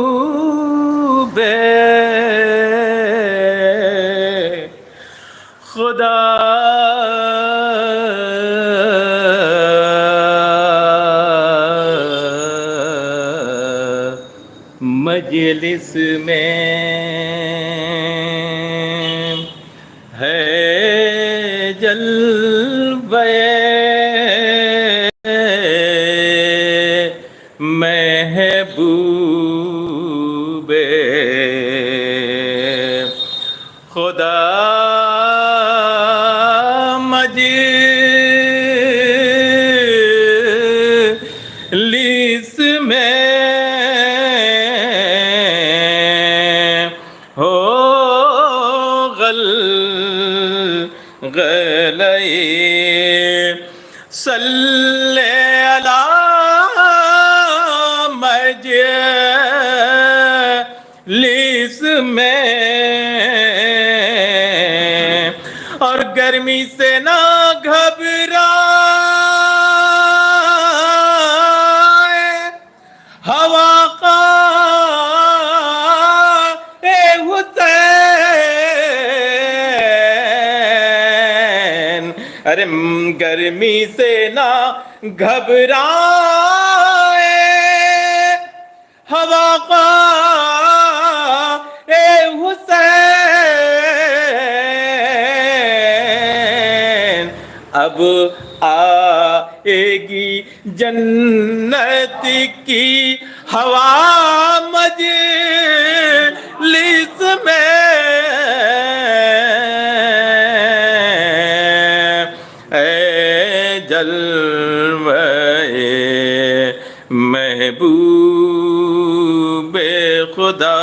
محبوب خدا مجلس میں ہے جلوے محبوب خدا مجلس میں ہو غلئی صلی علی مجلس میں اور گرمی سے نہ گھبرائے ہوا حسین ارے گرمی سے نہ گھبرائے ہوا حسین اب آئے گی جنت کی ہوا مجلس میں اے جلوے محبوب خدا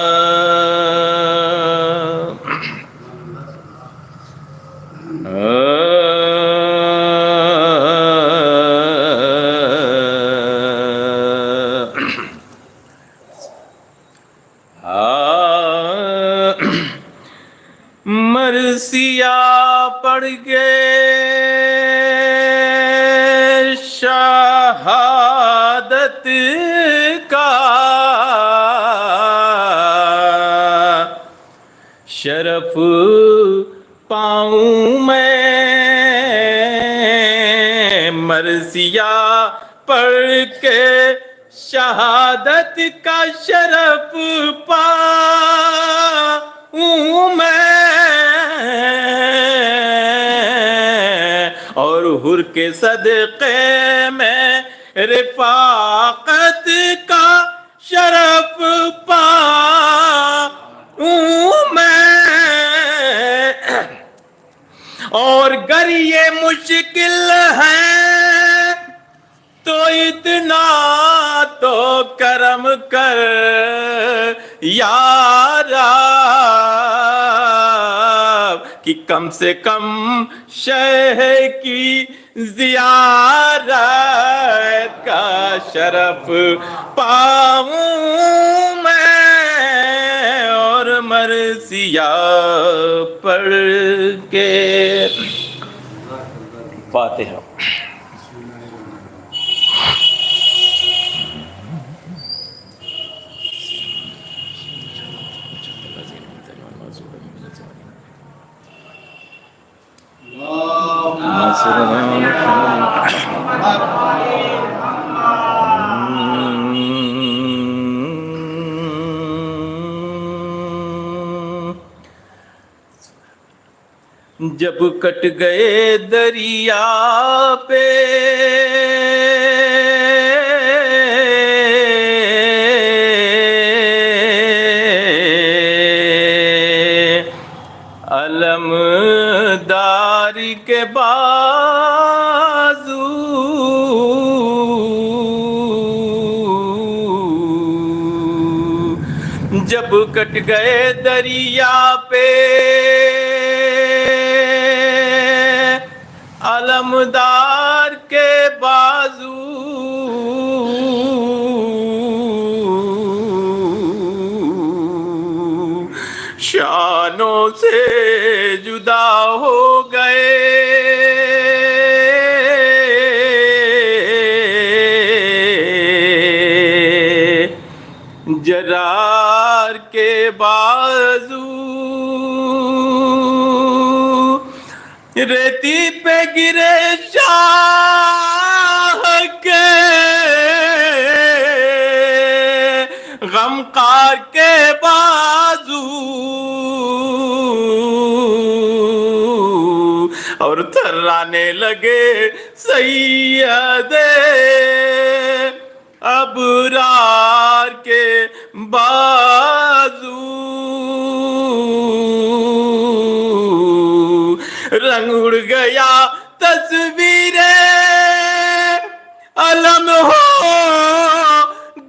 مرثیہ پڑھ کے شہادت کا شرف پاؤں میں مرثیہ پڑھ کے شہادت کا شرف پاؤں میں اور حر کے صدقے میں رفاقت کا شرف پاؤں میں اور گر یہ مشکل ہے تو اتنا تو کرم کر یا رب کہ کم سے کم شہ کی زیارت کا شرف پاؤں میں اور مرثیہ پڑھ کے فاتحہ جب کٹ گئے دریا پہ علمدار کے بازو جب کٹ گئے دریا پہ علمدار کے بازو شانوں سے جدا جدا ہو گئے، جرار کے بازو ریتی پہ گرے شاہ کے، غمخوار کے بازو اور تھرانے لگے سید ابرار کے بازو، رنگ اڑ گیا تصویریں علم ہو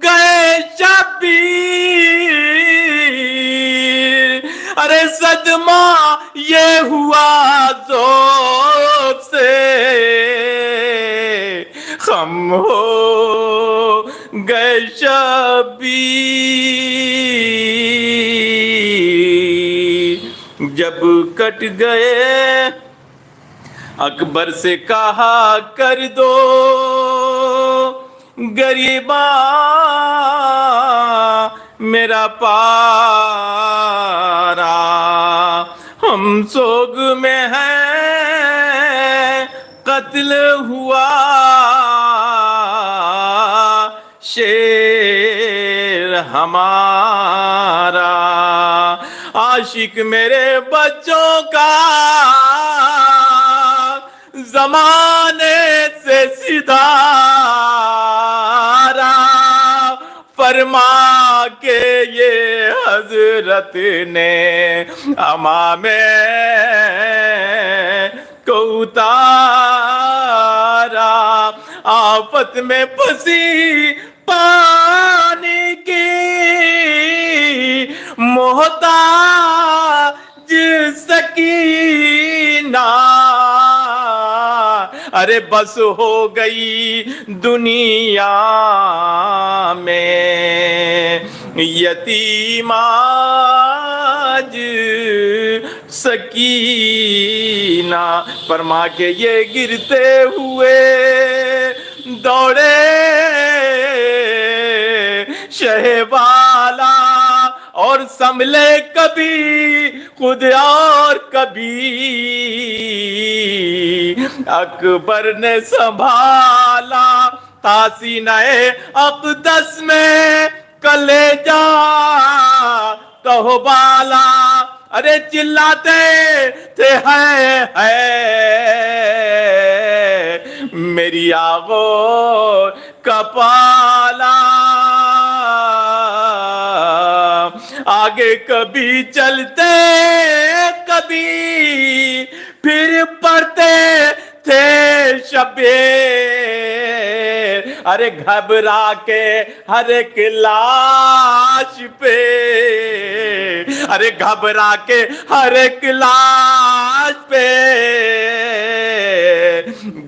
گئے شبیر، ارے صدمہ یہ ہوا ذوق سے، خم ہو گئے شبیر۔ جب کٹ گئے اکبر سے کہا کر دو غریباں میرا پارا، ہم سوگ میں ہیں قتل ہوا شیر ہمارا، عاشق میرے بچوں کا زمانے سے سدھارا، فرما کے یہ حضرت نے امام کو اتارا، آفت میں پھنسی پانی کی محتاج سکینہ، ارے بس ہو گئی دنیا میں یتیم آج سکینہ، فرما کے یہ گرتے ہوئے دوڑے شہ والا، اور سنبھلے کبھی خود اور کبھی اکبر نے سنبھالا، تاسینہ اقدس میں کلیجہ تہبالا، ارے چلاتے تھے ہے میری آغور کا پالا، آگے کبھی چلتے کبھی پھر پڑتے تھے شبیر، ارے گھبرا کے ہر ایک لاش پہ، ارے گھبرا کے ہر ایک لاش پہ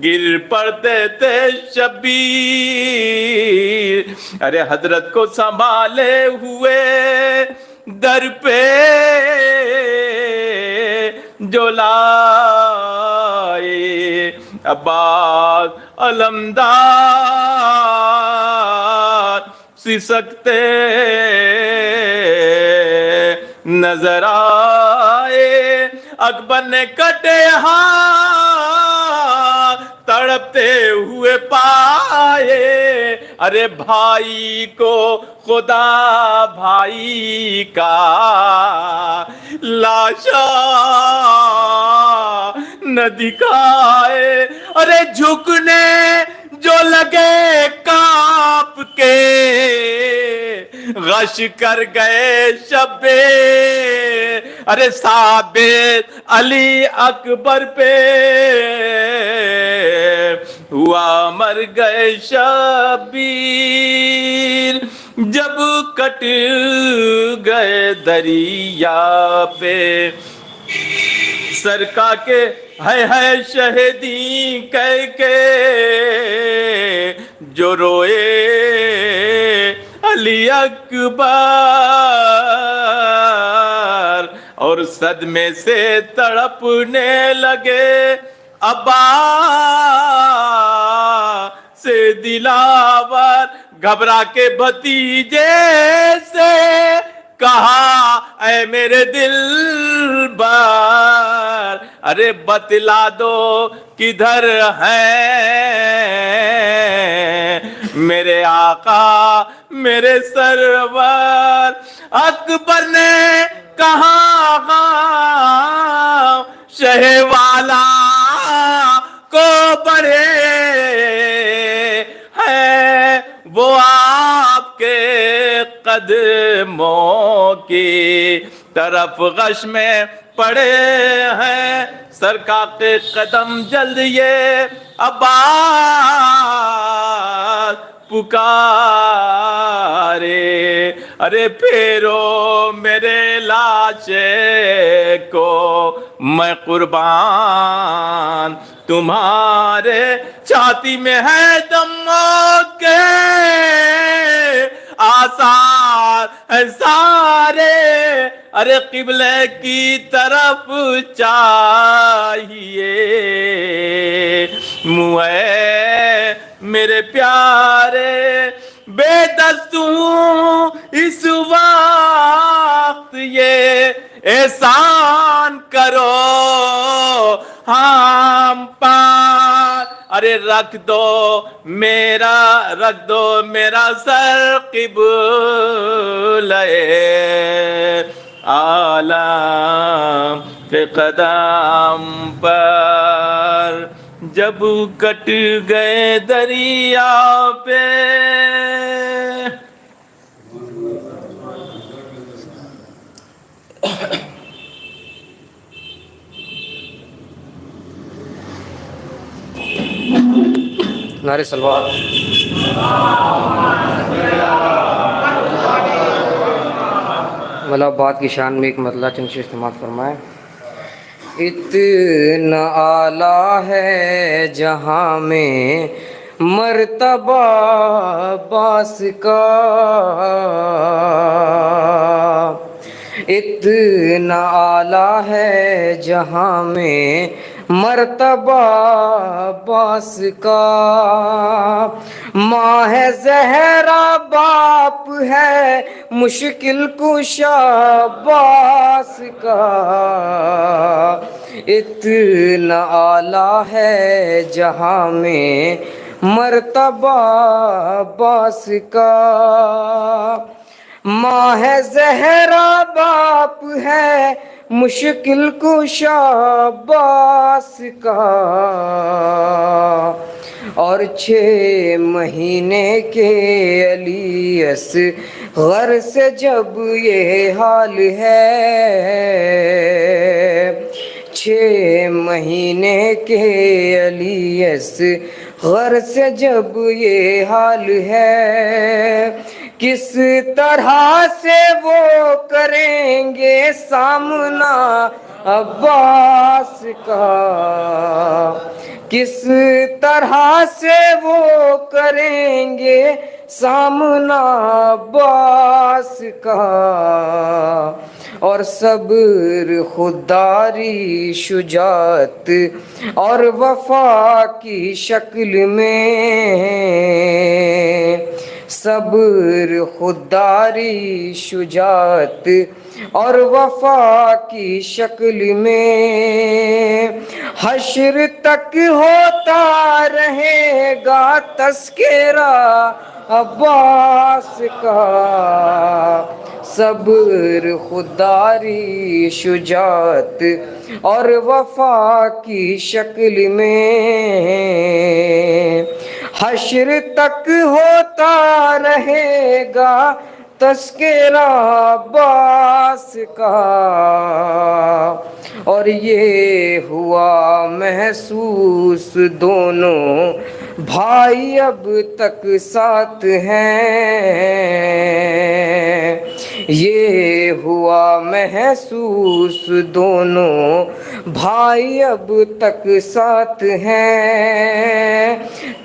گر پڑتے تھے شبیر، ارے حضرت کو سنبھالے ہوئے در پہ جو لائے عباس علمدار سسکتے نظر آئے، اکبر نے کٹے ہاتھ تڑپتے ہوئے پائے، ارے بھائی کو خدا بھائی کا لاشا نہ دکھائے، ارے جھکنے جو لگے کانپ کے غش کر گئے شبیر، ارے ثابت علی اکبر پہ ہوا مر گئے شبیر، جب کٹ گئے دریا پہ سرکا کے ہے شہیدی کہہ کے جو روئے علی اکبر، اور صدمے سے تڑپنے لگے، ابا سے دلاور گھبرا کے بھتیجے سے کہا، اے میرے دل بر، ارے بتلا دو کدھر ہیں میرے آقا میرے سرور۔ اکبر نے کہا شہ والا کو بڑے ہیں وہ آپ کے قدموں کی طرف غش میں پڑے ہیں، سرکار کے قدم جلد یہ عباس پکارے، ارے پھیرو میرے لاشے کو میں قربان، تمہارے چھاتی میں ہے دم موت کے آثار ہے سارے، ارے قبلے کی طرف چاہیے منہ میرے پیارے، بے دست ہوں اس وقت یہ احسان کرو ہم پر، ارے رکھ دو میرا سر قبلہ عالم کے قدم پر، جب کٹ گئے دریا پہ نعرے سلوات۔ ملا بات کی شان میں ایک مطلع چند شعر استعمال فرمائے۔ اتنا اعلیٰ ہے جہاں میں مرتبہ عباس کا، اتنا اعلیٰ ہے جہاں میں مرتبہ عباس کا، ماں ہے زہرا باپ ہے مشکل کشا عباس کا، اتنا اعلیٰ ہے جہاں میں مرتبہ عباس کا، ماں ہے زہرا باپ ہے مشکل کشا عباس کا، اور 6 مہینے کے علی اصغر سے جب یہ حال ہے، 6 مہینے کے علی اصغر سے جب یہ حال ہے، کس طرح سے وہ کریں گے سامنا عباس کا، کس طرح سے وہ کریں گے سامنا عباس کا، اور صبر خودداری شجاعت اور وفا کی شکل میں، صبر خودداری شجاعت اور وفا کی شکل میں، حشر تک ہوتا رہے گا تذکرہ عباس کا، صبر خودداری شجاعت اور وفا کی شکل میں، حشر تک ہوتا رہے گا تذکرہ عباس کا، اور یہ ہوا محسوس دونوں بھائی اب تک ساتھ ہیں، یہ ہوا محسوس دونوں بھائی اب تک ساتھ ہیں،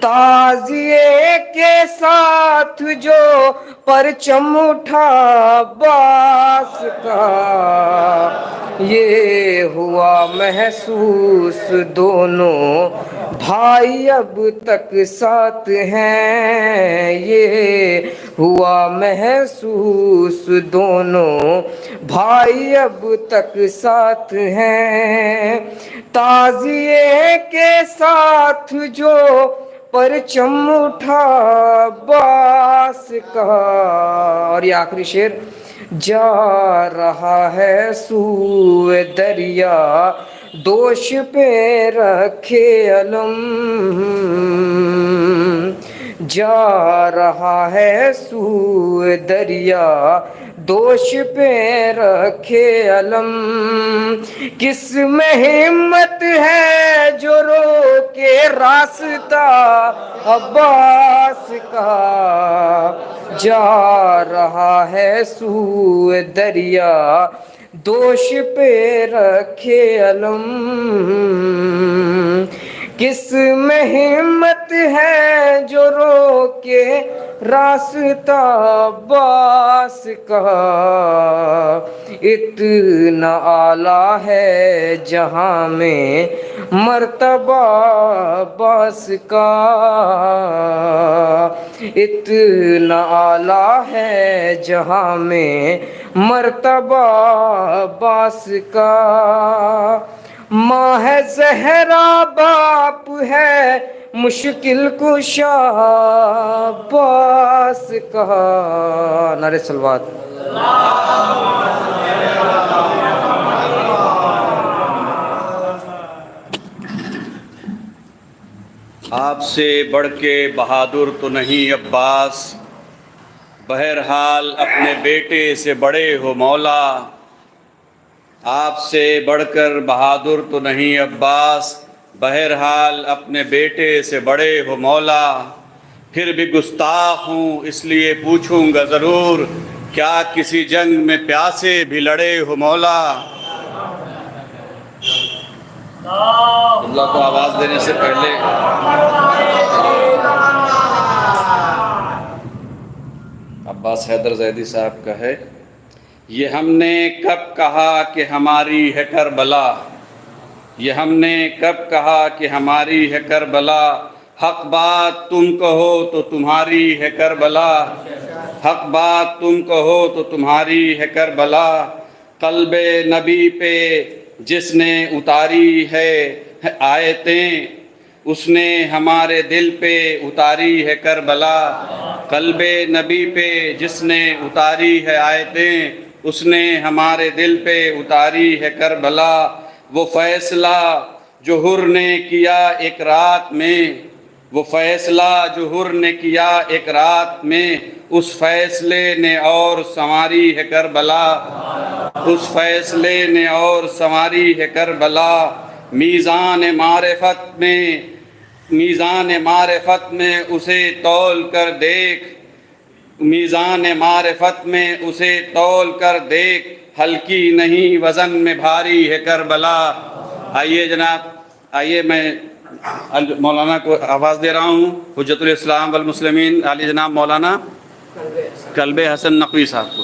تعزیے کے ساتھ جو پرچم اٹھا عباس کا، یہ ہوا محسوس دونوں بھائی اب تک ساتھ ہیں، یہ ہوا محسوس دونوں بھائی اب تک ساتھ ہیں، تعزیے کے ساتھ جو پرچم اٹھا عباس کا۔ اور یہ آخری شعر، جا رہا ہے سوئے دریا دوش پہ رکھے علم، جا رہا ہے سوئے دریا دوش پہ رکھے علم، کس میں ہمت ہے جو روکے راستہ عباس کا، جا رہا ہے سوئے دریا دوش پہ رکھے علم، کس میں ہمت ہے جو روکے راستہ عباس کا، اتنا اعلیٰ ہے جہاں میں مرتبہ عباس کا، اتنا اعلیٰ ہے جہاں میں مرتبہ عباس کا، ماں ہے زہرا باپ ہے مشکل کشا عباس کا۔ نعرہ صلوات۔ آپ سے بڑھ کے بہادر تو نہیں عباس، بہرحال اپنے بیٹے سے بڑے ہو مولا، آپ سے بڑھ کر بہادر تو نہیں عباس، بہرحال اپنے بیٹے سے بڑے ہو مولا، پھر بھی گستاخ ہوں اس لیے پوچھوں گا ضرور، کیا کسی جنگ میں پیاسے بھی لڑے ہو مولا؟ اللہ کو آواز دینے سے پہلے عباس حیدر زیدی صاحب کا ہے، یہ ہم نے کب کہا کہ ہماری ہے کربلا، یہ ہم نے کب کہا کہ ہماری ہے کربلا، حق بات تم کہو تو تمہاری ہے کربلا، حق بات تم کہو تو تمہاری ہے کربلا، قلب نبی پہ جس نے اتاری ہے آیتیں، اس نے ہمارے دل پہ اتاری ہے کربلا، قلب نبی پہ جس نے اتاری ہے آیتیں، اس نے ہمارے دل پہ اتاری ہے کربلا، وہ فیصلہ جو حر نے کیا ایک رات میں، وہ فیصلہ جو حر نے کیا ایک رات میں، اس فیصلے نے اور سنواری ہے کربلا، اس فیصلے نے اور سنواری ہے کربلا، میزان معرفت میں، میزان معرفت میں اسے تول کر دیکھ، میزان معرفت میں اسے تول کر دیکھ، ہلکی نہیں وزن میں بھاری ہے کربلا۔ آئیے جناب، آئیے میں مولانا کو آواز دے رہا ہوں، حجت الاسلام والمسلمین علی جناب مولانا قلب حسن نقوی صاحب کو۔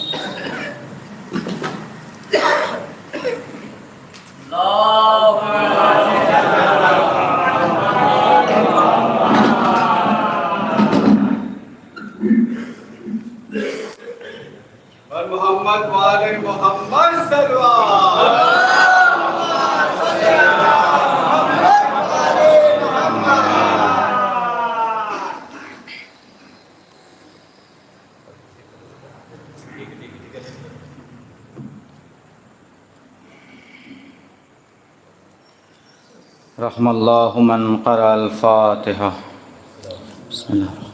محمد وآل محمد صلی اللہ رحم اللہ من قرأ الفاتحہ۔ بسم اللہ الرحمن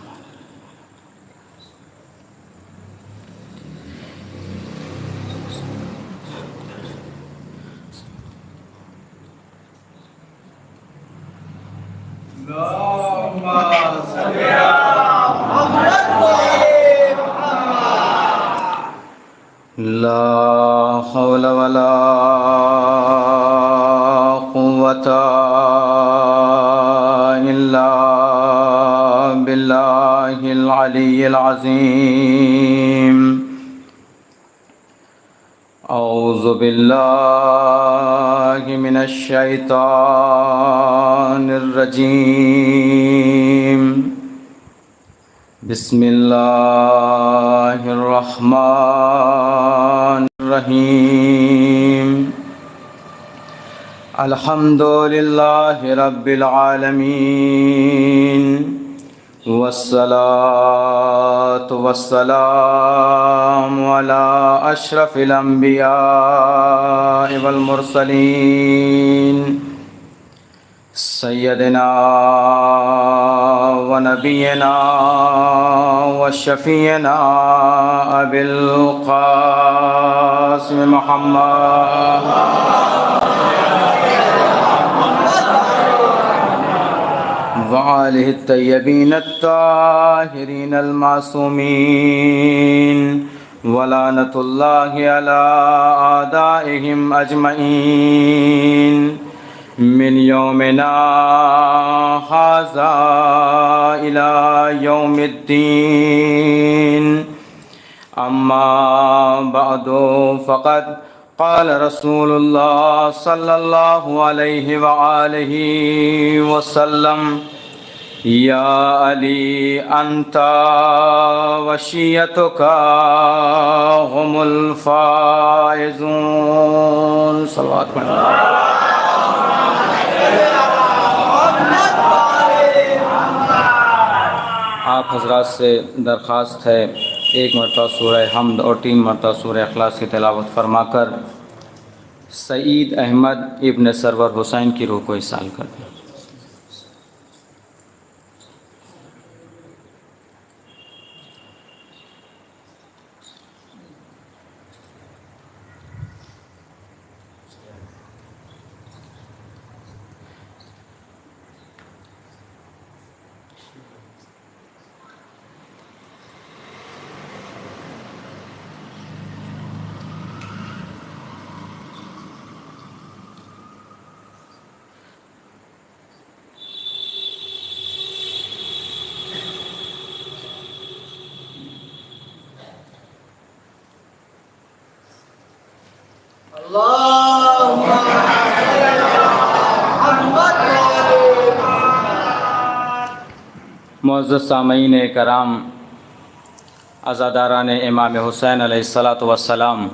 ولا قوة إلا بالله العلي العظيم أعوذ بالله من الشيطان الرجيم بسم الله الرحمن الرحيم الحمد لله رب العالمين والصلاة والسلام على أشرف الأنبياء والمرسلين سيدنا ونبينا وشفينا أبي القاسم محمد وآله الطيبين الطاهرين المعصومين ولعنة الله على أعدائهم أجمعين من يومنا هذا إلى يوم الدين أما بعد فقد قال رسول الله صلى الله عليه وآله وسلم يا علي أنت وشيتك هم الفائزون صلوات آپ حضرات سے درخواست ہے ایک مرتبہ سورہ حمد اور 3 مرتبہ سورہ اخلاص کی تلاوت فرما کر سعید احمد ابن سرور حسین کی روح کو ایصال کر دیں۔ معزز سامعین کرام، عزاداران امام حسین علیہ الصلاۃ والسلام،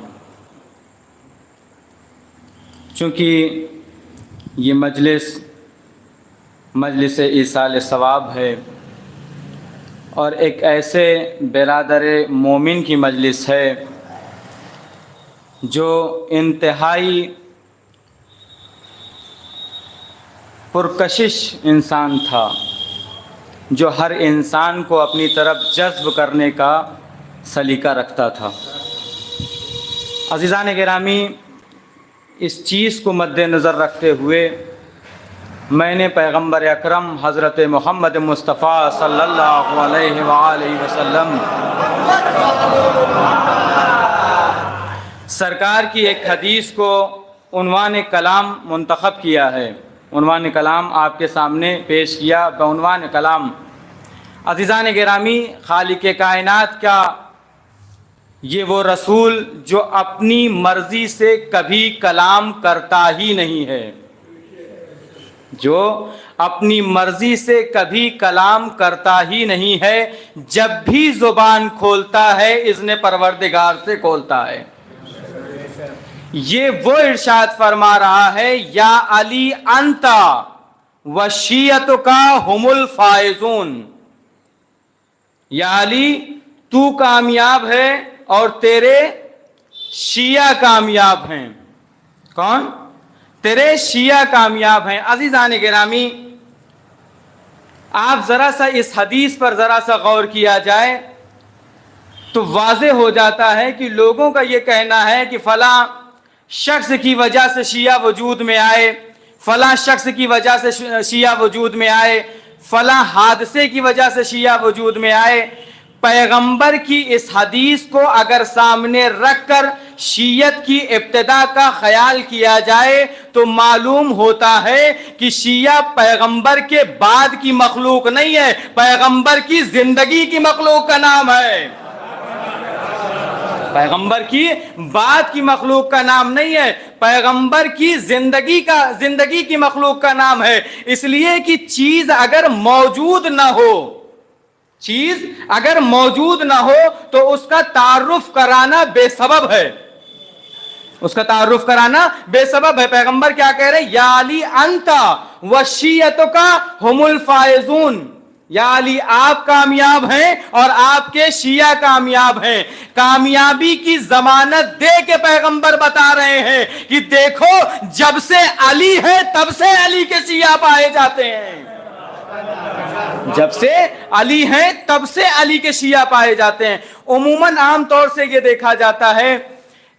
چونکہ یہ مجلس ایصال ثواب ہے اور ایک ایسے برادر مومن کی مجلس ہے جو انتہائی پرکشش انسان تھا، جو ہر انسان کو اپنی طرف جذب کرنے کا سلیقہ رکھتا تھا۔ عزیزان گرامی، اس چیز کو مد نظر رکھتے ہوئے میں نے پیغمبر اکرم حضرت محمد مصطفیٰ صلی اللہ علیہ وآلہ وسلم سرکار کی ایک حدیث کو عنوان کلام منتخب کیا ہے، عنوان کلام آپ کے سامنے پیش کیا بعنوان کلام۔ عزیزان گرامی، خالق کائنات کا یہ وہ رسول جو اپنی مرضی سے کبھی کلام کرتا ہی نہیں ہے، جو اپنی مرضی سے کبھی کلام کرتا ہی نہیں ہے، جب بھی زبان کھولتا ہے اذن پروردگار سے کھولتا ہے۔ یہ وہ ارشاد فرما رہا ہے، یا علی انتا وشیتک ہم الفائزون، یا علی تو کامیاب ہے اور تیرے شیعہ کامیاب ہیں۔ کون؟ تیرے شیعہ کامیاب ہیں۔ عزیزان گرامی، آپ ذرا سا اس حدیث پر ذرا سا غور کیا جائے تو واضح ہو جاتا ہے کہ لوگوں کا یہ کہنا ہے کہ فلاں شخص کی وجہ سے شیعہ وجود میں آئے، فلاں شخص کی وجہ سے شیعہ وجود میں آئے، فلاں حادثے کی وجہ سے شیعہ وجود میں آئے۔ پیغمبر کی اس حدیث کو اگر سامنے رکھ کر شیعت کی ابتدا کا خیال کیا جائے تو معلوم ہوتا ہے کہ شیعہ پیغمبر کے بعد کی مخلوق نہیں ہے، پیغمبر کی زندگی کی مخلوق کا نام ہے، پیغمبر کی بعد کی مخلوق کا نام نہیں ہے، پیغمبر کی زندگی کی مخلوق کا نام ہے۔ اس لیے کہ چیز اگر موجود نہ ہو تو اس کا تعارف کرانا بے سبب ہے، اس کا تعارف کرانا بے سبب ہے۔ پیغمبر کیا کہہ رہے ہیں؟ یا علی انتا وشیعتک ہم الفائزون، یا علی آپ کامیاب ہیں اور آپ کے شیعہ کامیاب ہیں۔ کامیابی کی ضمانت دے کے پیغمبر بتا رہے ہیں کہ دیکھو جب سے علی ہے تب سے علی کے شیعہ پائے جاتے ہیں، جب سے علی ہیں تب سے علی کے شیعہ پائے جاتے ہیں۔ عموماً عام طور سے یہ دیکھا جاتا ہے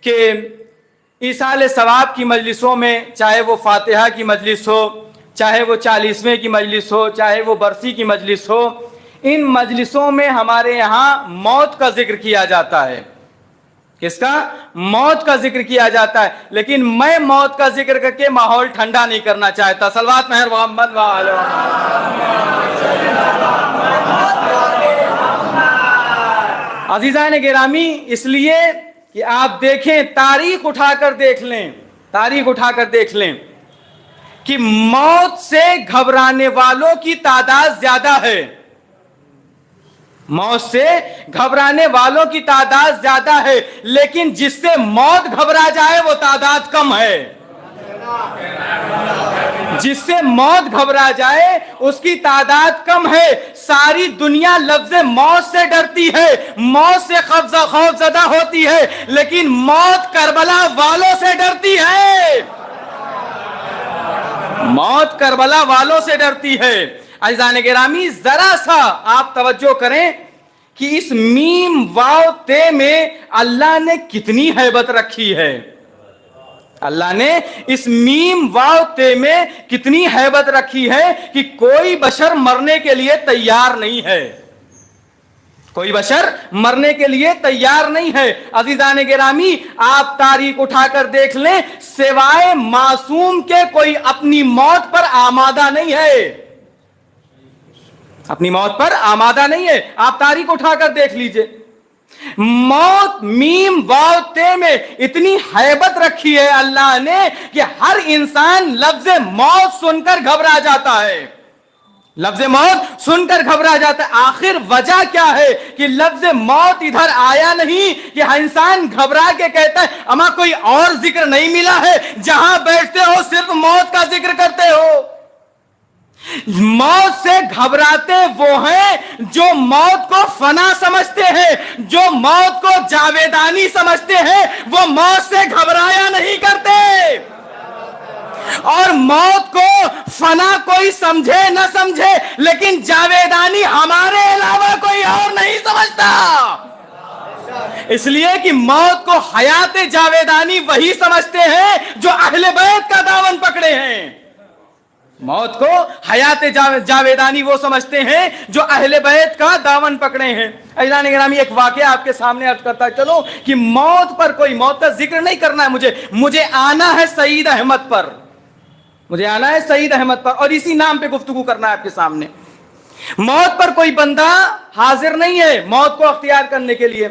کہ ایصال ثواب کی مجلسوں میں، چاہے وہ فاتحہ کی مجلس ہو، چاہے وہ 40ویں کی مجلس ہو، چاہے وہ برسی کی مجلس ہو، ان مجلسوں میں ہمارے یہاں موت کا ذکر کیا جاتا ہے۔ کس کا؟ موت کا ذکر کیا جاتا ہے۔ لیکن میں موت کا ذکر کر کے ماحول ٹھنڈا نہیں کرنا چاہتا۔ صلوات مہر محمد وآلہ عزیزان گرامی، اس لیے کہ آپ دیکھیں، تاریخ اٹھا کر دیکھ لیں کہ موت سے گھبرانے والوں کی تعداد زیادہ ہے، موت سے گھبرانے والوں کی تعداد زیادہ ہے، لیکن جس سے موت گھبرا جائے وہ تعداد کم ہے، جس سے موت گھبرا جائے اس کی تعداد کم ہے۔ ساری دنیا لفظ موت سے ڈرتی ہے، موت سے خوف زدہ ہوتی ہے، لیکن موت کربلا والوں سے ڈرتی ہے، موت کربلا والوں سے ڈرتی ہے۔ عزیزان گرامی، ذرا سا آپ توجہ کریں کہ اس میم واو تے میں اللہ نے کتنی ہیبت رکھی ہے، اللہ نے اس میم واو تے میں کتنی ہیبت رکھی ہے کہ کوئی بشر مرنے کے لیے تیار نہیں ہے، کوئی بشر مرنے کے لیے تیار نہیں ہے۔ عزیزان گرامی، آپ تاریخ اٹھا کر دیکھ لیں، سوائے معصوم کے کوئی اپنی موت پر آمادہ نہیں ہے، اپنی موت پر آمادہ نہیں ہے۔ آپ تاریخ اٹھا کر دیکھ لیجئے، موت میم واو تے میں اتنی ہیبت رکھی ہے اللہ نے کہ ہر انسان لفظ موت سن کر گھبرا جاتا ہے، لفظ موت سن کر گھبرا جاتا ہے۔ آخر وجہ کیا ہے کہ لفظ موت ادھر آیا نہیں کہ انسان گھبرا کے کہتا ہے اما کوئی اور ذکر نہیں ملا ہے، جہاں بیٹھتے ہو صرف موت کا ذکر کرتے ہو۔ موت سے گھبراتے وہ ہیں جو موت کو فنا سمجھتے ہیں، جو موت کو جاویدانی سمجھتے ہیں، وہ موت سے گھبرایا نہیں کرتے، اور موت کو فنا کوئی سمجھے نہ سمجھے لیکن جاویدانی ہمارے علاوہ کوئی اور نہیں سمجھتا۔ اس لیے کہ موت کو حیات جاویدانی وہی سمجھتے ہیں جو اہل بیت کا دامن پکڑے ہیں، موت کو حیات جاویدانی وہ سمجھتے ہیں جو اہل بیت کا دامن پکڑے ہیں۔ عزیزان گرامی، ایک واقعہ آپ کے سامنے عرض کرتا چلو کہ موت پر کوئی موت کا ذکر نہیں کرنا ہے، مجھے آنا ہے سعید احمد پر، مجھے آنا ہے سعید احمد پر، اور اسی نام پہ گفتگو کرنا ہے آپ کے سامنے۔ موت پر کوئی بندہ حاضر نہیں ہے موت کو اختیار کرنے کے لیے۔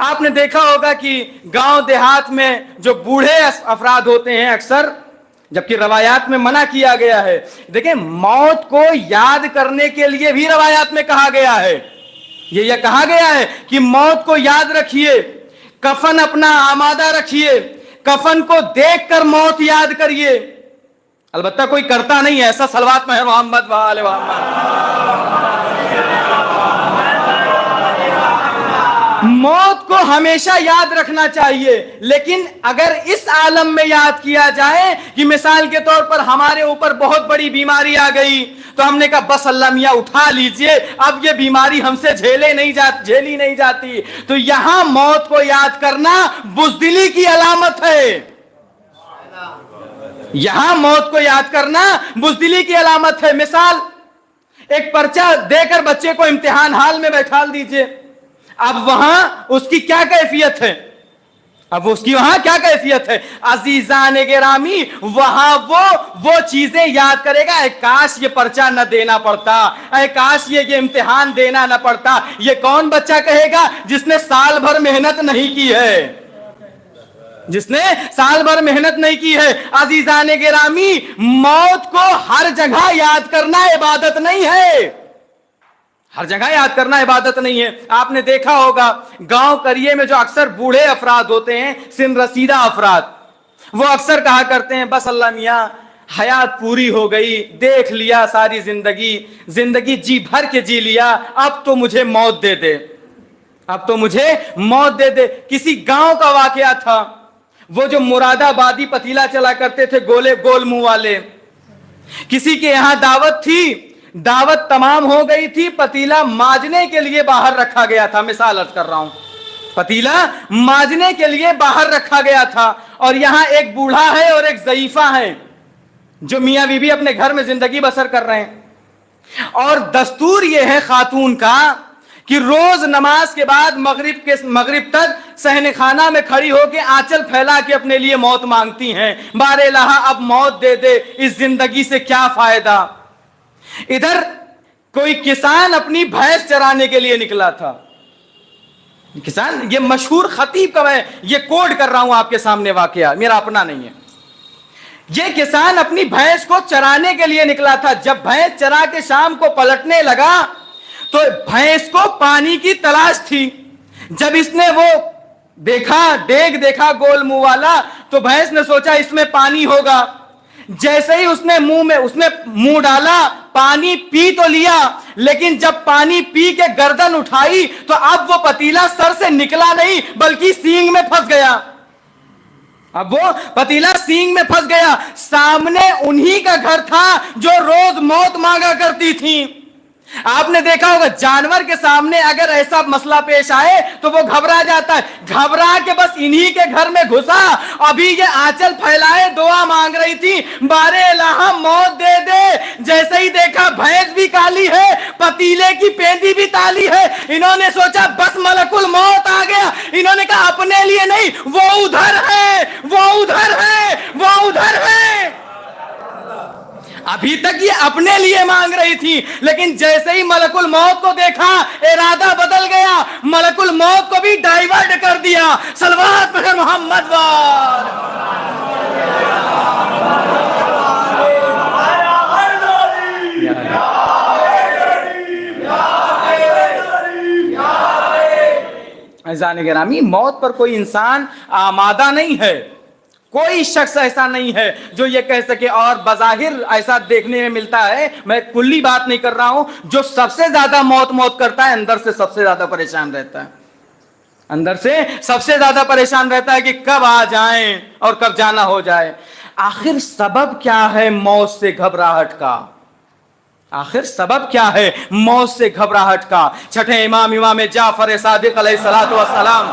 آپ نے دیکھا ہوگا کہ گاؤں دیہات میں جو بوڑھے افراد ہوتے ہیں اکثر، جبکہ روایات میں منع کیا گیا ہے، دیکھیں موت کو یاد کرنے کے لیے بھی روایات میں کہا گیا ہے، یہ کہا گیا ہے کہ موت کو یاد رکھیے، کفن اپنا آمادہ رکھیے، کفن کو دیکھ کر موت یاد کریے۔ البتہ کوئی کرتا نہیں ہے ایسا۔ صلوات مہر محمد وآلہ محمد۔ موت کو ہمیشہ یاد رکھنا چاہیے، لیکن اگر اس عالم میں یاد کیا جائے کہ مثال کے طور پر ہمارے اوپر بہت بڑی بیماری آ گئی تو ہم نے کہا بس اللہ میاں اٹھا لیجئے، اب یہ بیماری ہم سے جھیلی نہیں جاتی، تو یہاں موت کو یاد کرنا بزدلی کی علامت ہے، یہاں موت کو یاد کرنا بزدلی کی علامت ہے۔ مثال، ایک پرچہ دے کر بچے کو امتحان ہال میں بیٹھا دیجئے، اب وہاں اس کی کیا کیفیت ہے؟ اب اس کی وہاں کیا کیفیت ہے؟ عزیزان گرامی وہاں وہ چیزیں یاد کرے گا، اے کاش یہ پرچہ نہ دینا پڑتا، اے کاش یہ امتحان دینا نہ پڑتا۔ یہ کون بچہ کہے گا جس نے سال بھر محنت نہیں کی ہے، جس نے سال بھر محنت نہیں کی ہے۔ عزیزان گرامی موت کو ہر جگہ یاد کرنا عبادت نہیں ہے، ہر جگہ یاد کرنا عبادت نہیں ہے۔ آپ نے دیکھا ہوگا گاؤں قریے میں جو اکثر بوڑھے افراد ہوتے ہیں، سن رسیدہ افراد، وہ اکثر کہا کرتے ہیں بس اللہ میاں حیات پوری ہو گئی، دیکھ لیا ساری زندگی جی بھر کے جی لیا، اب تو مجھے موت دے دے، اب تو مجھے موت دے دے۔ کسی گاؤں کا واقعہ تھا، وہ جو مراد آبادی پتیلا چلا کرتے تھے گول منہ والے، کسی کے یہاں دعوت تھی، دعوت تمام ہو گئی تھی، پتیلا ماجنے کے لیے باہر رکھا گیا تھا، مثال عرض کر رہا ہوں، پتیلا ماجنے کے لیے باہر رکھا گیا تھا، اور یہاں ایک بوڑھا ہے اور ایک ضعیفہ ہے جو میاں بیوی اپنے گھر میں زندگی بسر کر رہے ہیں، اور دستور یہ ہے خاتون کا کہ روز نماز کے بعد مغرب تک صحن خانہ میں کھڑی ہو کے آنچل پھیلا کے اپنے لیے موت مانگتی ہیں، بار الہ اب موت دے دے، اس زندگی سے کیا فائدہ۔ ادھر کوئی کسان اپنی بھینس چرانے کے لیے نکلا تھا، کسان، یہ مشہور خطیب کا میں یہ کوڈ کر رہا ہوں آپ کے سامنے واقعہ، میرا اپنا نہیں ہے۔ یہ کسان اپنی بھینس کو چرانے کے لیے نکلا تھا، جب بھینس چرا کے شام کو پلٹنے لگا تو بھینس کو پانی کی تلاش تھی، جب اس نے وہ دیگ دیکھا گول منہ والا تو بھینس نے سوچا اس میں پانی ہوگا، جیسے ہی اس نے منہ ڈالا پانی پی تو لیا، لیکن جب پانی پی کے گردن اٹھائی تو اب وہ پتیلا سر سے نکلا نہیں بلکہ سینگ میں پھنس گیا، اب وہ پتیلا سینگ میں پھنس گیا۔ سامنے انہی کا گھر تھا جو روز موت مانگا کرتی تھی۔ آپ نے دیکھا ہوگا جانور کے سامنے اگر ایسا مسئلہ پیش آئے تو وہ گھبرا جاتا ہے، گھبرا کے بس انہی کے گھر میں گھسا، ابھی یہ آنچل پھیلائے دعا مانگ رہی تھی بارے الہ موت دے دے، جیسے ہی دیکھا بھینس بھی کالی ہے، پتیلے کی پیندی بھی تالی ہے، انہوں نے سوچا بس ملک الموت آ گیا، انہوں نے کہا اپنے لیے نہیں، وہ ادھر ہے، وہ ادھر ہے، وہ ادھر ہے۔ ابھی تک یہ اپنے لیے مانگ رہی تھی، لیکن جیسے ہی ملک الموت کو دیکھا ارادہ بدل گیا، ملک الموت کو بھی ڈائیورٹ کر دیا۔ صلوات پڑھیں محمد وار۔ عزیزان گرامی موت پر کوئی انسان آمادہ نہیں ہے، کوئی شخص ایسا نہیں ہے جو یہ کہہ سکے، اور بظاہر ایسا دیکھنے میں ملتا ہے، میں کلی بات نہیں کر رہا ہوں، جو سب سے زیادہ موت کرتا ہے اندر سے سب سے زیادہ پریشان رہتا ہے، اندر سے سب سے زیادہ پریشان رہتا ہے کہ کب آ جائیں اور کب جانا ہو جائے۔ آخر سبب کیا ہے موت سے گھبراہٹ کا؟ آخر سبب کیا ہے موت سے گھبراہٹ کا؟ چھٹے امام جعفر صادق علیہ الصلوۃ والسلام،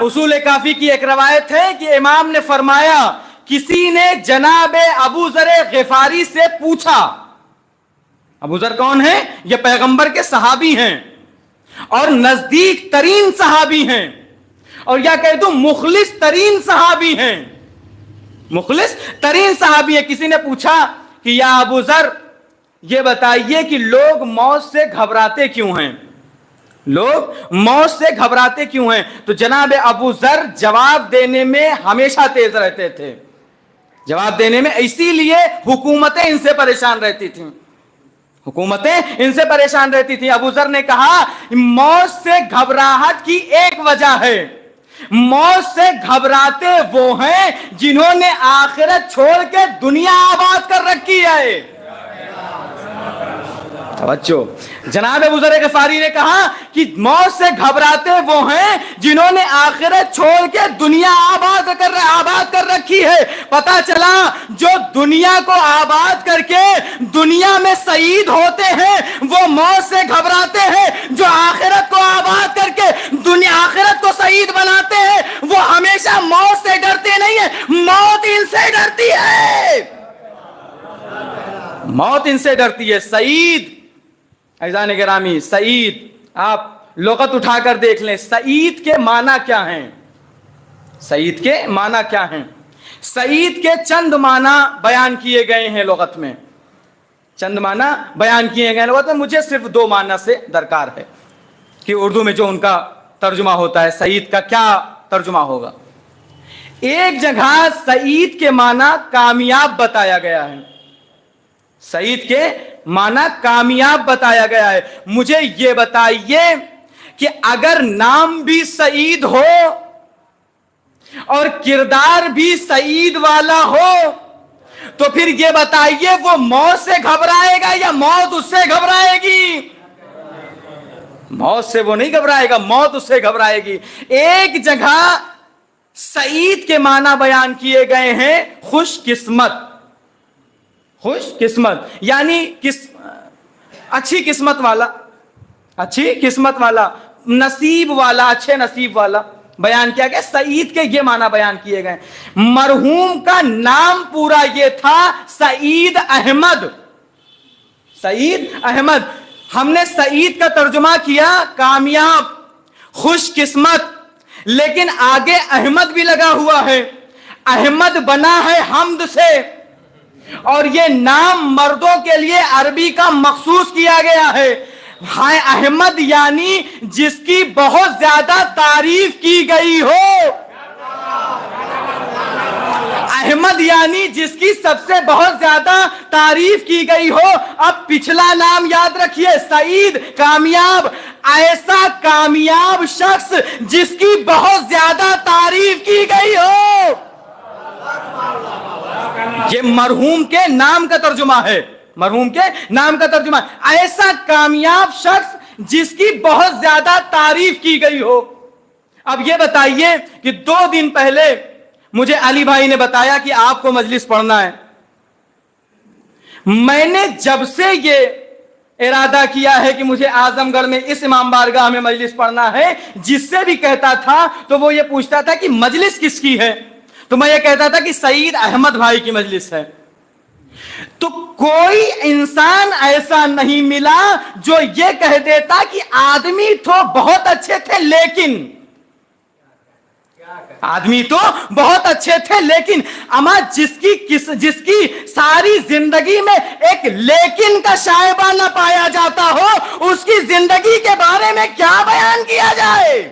اصول کافی کی ایک روایت ہے کہ امام نے فرمایا کسی نے جناب ابو ذر غفاری سے پوچھا، ابو ذر کون ہیں؟ یہ پیغمبر کے صحابی ہیں اور نزدیک ترین صحابی ہیں، اور یا کہہ دوں مخلص ترین صحابی ہیں، مخلص ترین صحابی ہیں۔ کسی نے پوچھا کہ یا ابو ذر یہ بتائیے کہ لوگ موت سے گھبراتے کیوں ہیں، لوگ موت سے گھبراتے کیوں ہیں؟ تو جناب ابو ذر جواب دینے میں ہمیشہ تیز رہتے تھے، جواب دینے میں، اسی لیے حکومتیں ان سے پریشان رہتی تھیں، حکومتیں ان سے پریشان رہتی تھیں۔ ابو ذر نے کہا موت سے گھبراہٹ کی ایک وجہ ہے، موت سے گھبراتے وہ ہیں جنہوں نے آخرت چھوڑ کے دنیا آباد کر رکھی ہے۔ توجہ، جناب ابو ذر غفاری نے کہا کہ موت سے گھبراتے وہ ہیں جنہوں نے آخرت چھوڑ کے دنیا آباد کر رکھی ہے۔ پتا چلا جو دنیا کو آباد کر کے دنیا میں شہید ہوتے ہیں وہ موت سے گھبراتے ہیں، جو آخرت کو آباد کر کے آخرت کو شہید بناتے ہیں وہ ہمیشہ موت سے ڈرتے نہیں ہیں، موت ان سے ڈرتی ہے، موت ان سے ڈرتی ہے۔ سعید، عزیزان گرامی، سعید، آپ لغت اٹھا کر دیکھ لیں سعید کے معنی کیا ہیں. سعید کے معنی کیا ہیں؟ سعید کے چند معنی بیان کیے گئے ہیں لغت میں. چند معنی بیان کیے گئے لغت میں. مجھے صرف 2 معنی سے درکار ہے کہ اردو میں جو ان کا ترجمہ ہوتا ہے سعید کا کیا ترجمہ ہوگا. ایک جگہ سعید کے معنی کامیاب بتایا گیا ہے. سعید کے معنی کامیاب بتایا گیا ہے. مجھے یہ بتائیے کہ اگر نام بھی سعید ہو اور کردار بھی سعید والا ہو تو پھر یہ بتائیے وہ موت سے گھبرائے گا یا موت اس سے گھبرائے گی؟ موت سے وہ نہیں گھبرائے گا، موت اس سے گھبرائے گی. ایک جگہ سعید کے معنی بیان کیے گئے ہیں خوش قسمت. خوش قسمت یعنی اچھی قسمت والا، اچھی قسمت والا، نصیب والا، اچھے نصیب والا بیان کیا گیا. سعید کے یہ معنی بیان کیے گئے. مرحوم کا نام پورا یہ تھا سعید احمد. سعید احمد. ہم نے سعید کا ترجمہ کیا کامیاب، خوش قسمت، لیکن آگے احمد بھی لگا ہوا ہے. احمد بنا ہے حمد سے، اور یہ نام مردوں کے لیے عربی کا مخصوص کیا گیا ہے. ہائے احمد یعنی جس کی بہت زیادہ تعریف کی گئی ہو. احمد یعنی جس کی سب سے بہت زیادہ تعریف کی گئی ہو. اب پچھلا نام یاد رکھیے سعید، کامیاب. ایسا کامیاب شخص جس کی بہت زیادہ تعریف کی گئی ہو. یہ مرحوم کے نام کا ترجمہ ہے. مرحوم کے نام کا ترجمہ. ایسا کامیاب شخص جس کی بہت زیادہ تعریف کی گئی ہو. اب یہ بتائیے کہ 2 دن پہلے مجھے علی بھائی نے بتایا کہ آپ کو مجلس پڑھنا ہے. میں نے جب سے یہ ارادہ کیا ہے کہ مجھے اعظم گڑھ میں اس امام بارگاہ میں مجلس پڑھنا ہے، جس سے بھی کہتا تھا تو وہ یہ پوچھتا تھا کہ مجلس کس کی ہے، تو میں یہ کہتا تھا کہ سعید احمد بھائی کی مجلس ہے. تو کوئی انسان ایسا نہیں ملا جو یہ کہہ دیتا کہ آدمی تو بہت اچھے تھے لیکن، آدمی تو بہت اچھے تھے لیکن، اما جس کی ساری زندگی میں ایک لیکن کا شائبہ نہ پایا جاتا ہو، اس کی زندگی کے بارے میں کیا بیان کیا جائے؟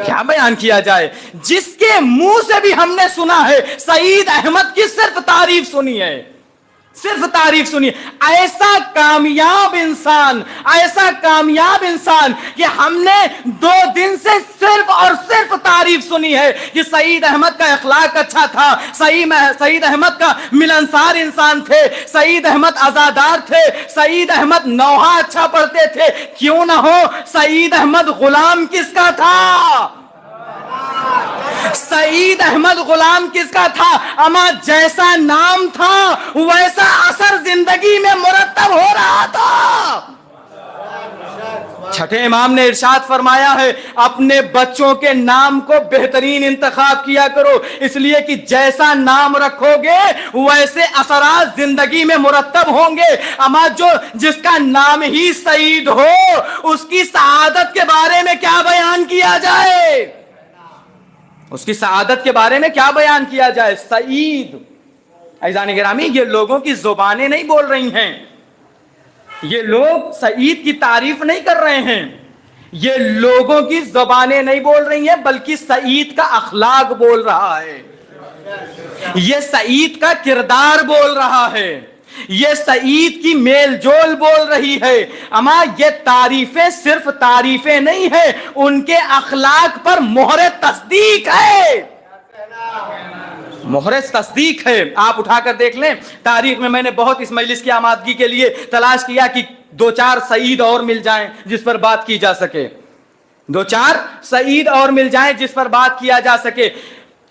کیا بیان کیا جائے؟ جس کے منہ سے بھی ہم نے سنا ہے سعید احمد کی صرف تعریف سنی ہے، صرف تعریف سنی. ایسا کامیاب انسان، ایسا کامیاب انسان کہ ہم نے 2 دن سے صرف اور صرف تعریف سنی ہے کہ سعید احمد کا اخلاق اچھا تھا، سعید احمد کا ملنسار انسان تھے، سعید احمد عزادار تھے، سعید احمد نوحہ اچھا پڑھتے تھے. کیوں نہ ہو، سعید احمد غلام کس کا تھا؟ سعید احمد غلام کس کا تھا؟ اما جیسا نام تھا ویسا اثر زندگی میں مرتب ہو رہا تھا. چھٹے امام نے ارشاد فرمایا ہے اپنے بچوں کے نام کو بہترین انتخاب کیا کرو، اس لیے کہ جیسا نام رکھو گے ویسے اثرات زندگی میں مرتب ہوں گے. اما جس کا نام ہی سعید ہو اس کی سعادت کے بارے میں کیا بیان کیا جائے؟ اس کی سعادت کے بارے میں کیا بیان کیا جائے؟ سعید. عزیزان گرامی، یہ لوگوں کی زبانیں نہیں بول رہی ہیں، یہ لوگ سعید کی تعریف نہیں کر رہے ہیں، یہ لوگوں کی زبانیں نہیں بول رہی ہیں بلکہ سعید کا اخلاق بول رہا ہے، یہ سعید کا کردار بول رہا ہے، یہ سعید کی میل جول بول رہی ہے. اما یہ تعریفیں صرف تعریفیں نہیں ہیں، ان کے اخلاق پر مہر تصدیق ہے، مہر تصدیق ہے. آپ اٹھا کر دیکھ لیں تاریخ میں نے بہت اس مجلس کی آمادگی کے لیے تلاش کیا کہ 2-4 سعید اور مل جائیں جس پر بات کی جا سکے، 2-4 سعید اور مل جائیں جس پر بات کیا جا سکے.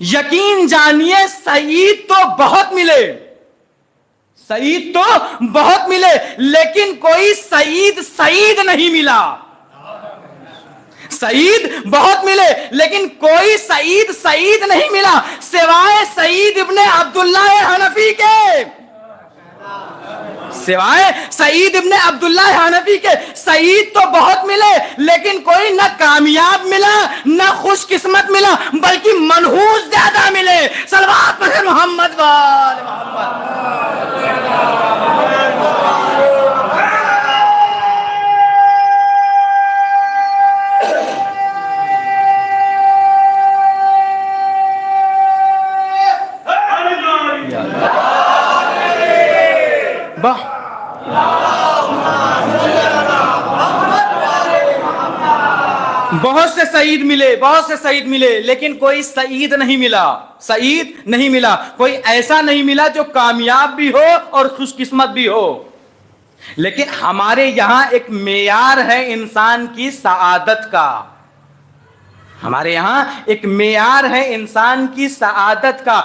یقین جانیے سعید تو بہت ملے، سعید تو بہت ملے، لیکن کوئی سعید نہیں ملا. سعید بہت ملے لیکن کوئی سعید نہیں ملا سوائے سعید ابن عبداللہ حنفی کے. سوائے سعید ابن عبداللہ حنفی کے سعید تو بہت ملے، لیکن کوئی نہ کامیاب ملا نہ خوش قسمت ملا، بلکہ منحوس زیادہ ملے۔ صلوات پڑھیں محمد وآل محمد۔ بہت سے سعید ملے، بہت سے سعید ملے، لیکن کوئی سعید نہیں ملا، سعید نہیں ملا، کوئی ایسا نہیں ملا جو کامیاب بھی ہو اور خوش قسمت بھی ہو۔ لیکن ہمارے یہاں ایک معیار ہے انسان کی سعادت کا، ہمارے یہاں ایک معیار ہے انسان کی سعادت کا،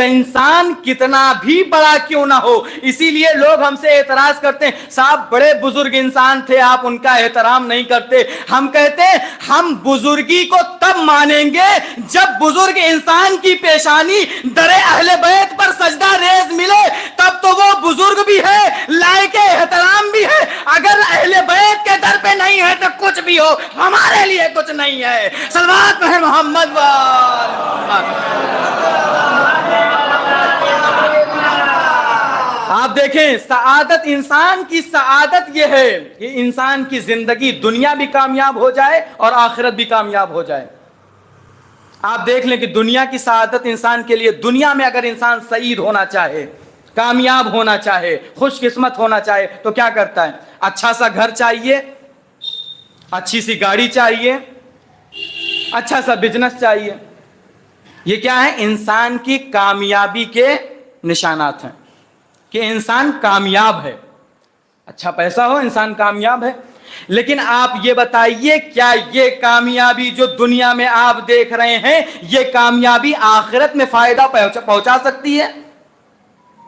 انسان کتنا بھی بڑا کیوں نہ ہو۔ اسی لیے لوگ ہم سے اعتراض کرتے ہیں، صاحب بڑے بزرگ انسان تھے، آپ ان کا احترام نہیں کرتے۔ ہم کہتے ہیں ہم بزرگی کو تب مانیں گے جب بزرگ انسان کی پیشانی در اہل بیت پر سجدہ ریز ملے، تب تو وہ بزرگ بھی ہے، لائق احترام بھی ہے۔ اگر اہل بیت کے در پہ نہیں ہے تو کچھ بھی ہو، ہمارے لیے کچھ نہیں ہے۔ صلوات پڑھیں محمد وآل محمد۔ آپ دیکھیں سعادت، انسان کی سعادت یہ ہے کہ انسان کی زندگی دنیا بھی کامیاب ہو جائے اور آخرت بھی کامیاب ہو جائے۔ آپ دیکھ لیں کہ دنیا کی سعادت انسان کے لیے، دنیا میں اگر انسان سعید ہونا چاہے، کامیاب ہونا چاہے، خوش قسمت ہونا چاہے تو کیا کرتا ہے؟ اچھا سا گھر چاہیے، اچھی سی گاڑی چاہیے، اچھا سا بزنس چاہیے۔ یہ کیا ہے؟ انسان کی کامیابی کے نشانات ہیں کہ انسان کامیاب ہے۔ اچھا پیسہ ہو، انسان کامیاب ہے۔ لیکن آپ یہ بتائیے کیا یہ کامیابی جو دنیا میں آپ دیکھ رہے ہیں، یہ کامیابی آخرت میں فائدہ پہنچا سکتی ہے؟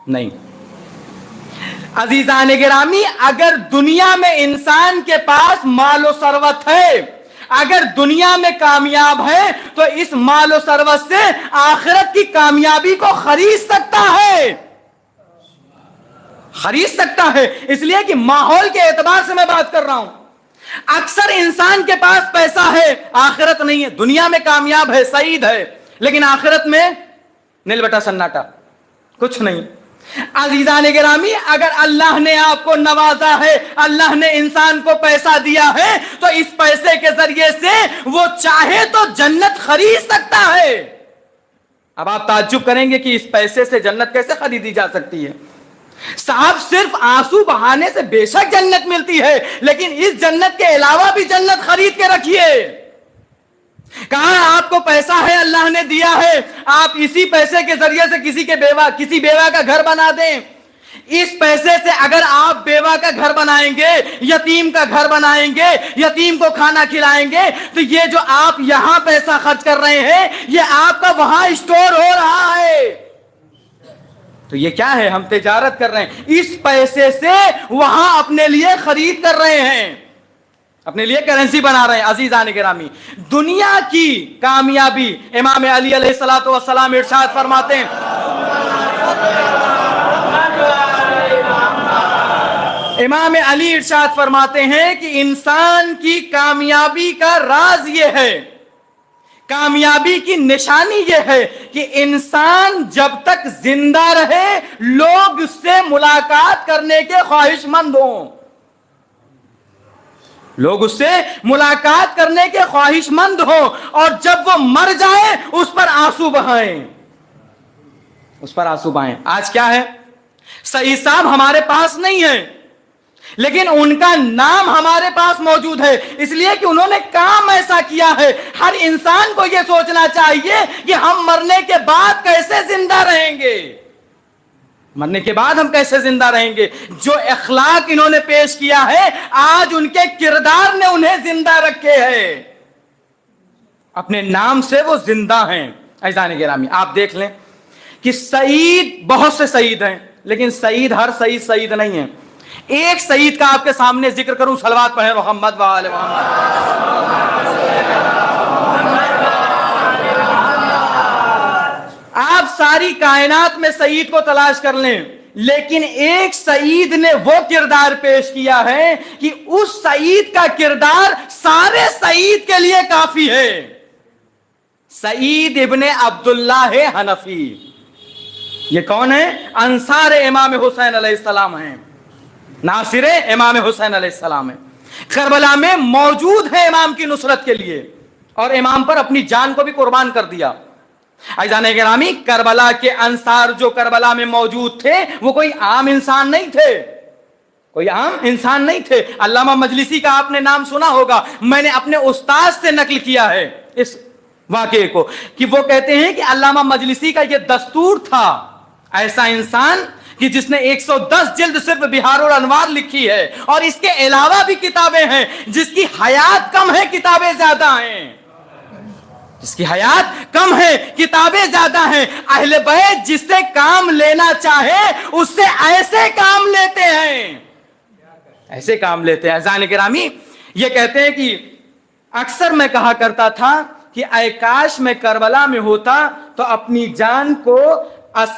نہیں۔ عزیزان گرامی، اگر دنیا میں انسان کے پاس مال و ثروت ہے، اگر دنیا میں کامیاب ہے تو اس مال و ثروت سے آخرت کی کامیابی کو خرید سکتا ہے، خرید سکتا ہے۔ اس لیے کہ ماحول کے اعتبار سے میں بات کر رہا ہوں۔ اکثر انسان کے پاس پیسہ ہے، آخرت نہیں ہے۔ دنیا میں کامیاب ہے، سعید ہے، لیکن آخرت میں نیل بٹا سناٹا، کچھ نہیں۔ عزیزان گرامی، اگر اللہ نے آپ کو نوازا ہے، اللہ نے انسان کو پیسہ دیا ہے، تو اس پیسے کے ذریعے سے وہ چاہے تو جنت خرید سکتا ہے۔ اب آپ تعجب کریں گے کہ اس پیسے سے جنت کیسے خریدی جا سکتی ہے؟ صاحب صرف آنسو بہانے سے بے شک جنت ملتی ہے، لیکن اس جنت کے علاوہ بھی جنت خرید کے رکھیے۔ کہاں آپ کو پیسہ ہے، اللہ نے دیا ہے، آپ اسی پیسے کے ذریعے سے کسی بیوہ کا گھر بنا دیں۔ اس پیسے سے اگر آپ بیوہ کا گھر بنائیں گے، یتیم کا گھر بنائیں گے، یتیم کو کھانا کھلائیں گے، تو یہ جو آپ یہاں پیسہ خرچ کر رہے ہیں، یہ آپ کا وہاں اسٹور ہو رہا ہے۔ تو یہ کیا ہے؟ ہم تجارت کر رہے ہیں، اس پیسے سے وہاں اپنے لیے خرید کر رہے ہیں، اپنے لیے کرنسی بنا رہے ہیں۔ عزیزان گرامی، دنیا کی کامیابی، امام علی علیہ الصلوۃ والسلام ارشاد فرماتے ہیں، امام علی ارشاد فرماتے ہیں کہ انسان کی کامیابی کا راز یہ ہے، کامیابی کی نشانی یہ ہے کہ انسان جب تک زندہ رہے لوگ اس سے ملاقات کرنے کے خواہش مند ہوں، لوگ اس سے ملاقات کرنے کے خواہش مند ہوں، اور جب وہ مر جائے اس پر آنسو بہائیں، اس پر آنسو بہائیں۔ آج کیا ہے؟ سعید صاحب ہمارے پاس نہیں ہے، لیکن ان کا نام ہمارے پاس موجود ہے، اس لیے کہ انہوں نے کام ایسا کیا ہے۔ ہر انسان کو یہ سوچنا چاہیے کہ ہم مرنے کے بعد کیسے زندہ رہیں گے، مرنے کے بعد ہم کیسے زندہ رہیں گے۔ جو اخلاق انہوں نے پیش کیا ہے، آج ان کے کردار نے انہیں زندہ رکھے ہیں، اپنے نام سے وہ زندہ ہیں۔ عزیزان گرامی، آپ دیکھ لیں کہ سعید، بہت سے سعید ہیں، لیکن سعید ہر سعید سعید نہیں ہے۔ ایک سعید کا آپ کے سامنے ذکر کروں، صلوات پڑھیں محمد وآل محمد۔ آپ ساری کائنات میں سعید کو تلاش کر لیں، لیکن ایک سعید نے وہ کردار پیش کیا ہے کہ اس سعید کا کردار سارے سعید کے لیے کافی ہے. سعید ابن عبداللہ حنفی. یہ کون ہے؟ انصار امام حسین علیہ السلام ہیں، ناصر امام حسین علیہ السلام ہیں. کربلا میں موجود ہے امام کی نصرت کے لیے، اور امام پر اپنی جان کو بھی قربان کر دیا. عزیزان گرامی، کربلا کے انصار جو کربلا میں موجود تھے وہ کوئی عام انسان نہیں تھے، کوئی عام انسان نہیں تھے. علامہ مجلسی کا آپ نے نام سنا ہوگا. میں نے اپنے استاد سے نقل کیا ہے اس واقعے کو کہ وہ کہتے ہیں کہ علامہ مجلسی کا یہ دستور تھا، ایسا انسان کہ جس نے 110 جلد صرف بہار الانوار لکھی ہے، اور اس کے علاوہ بھی کتابیں ہیں، جس کی حیات کم ہے کتابیں زیادہ ہیں، جس کی حیات کم ہے کتابیں زیادہ ہیں. اہل بیت جس سے کام لینا چاہے اس سے ایسے کام لیتے ہیں، ایسے کام لیتے ہیں. عزیزان گرامی، یہ کہتے ہیں کہ اکثر میں کہا کرتا تھا کہ اے کاش میں کربلا میں ہوتا تو اپنی جان کو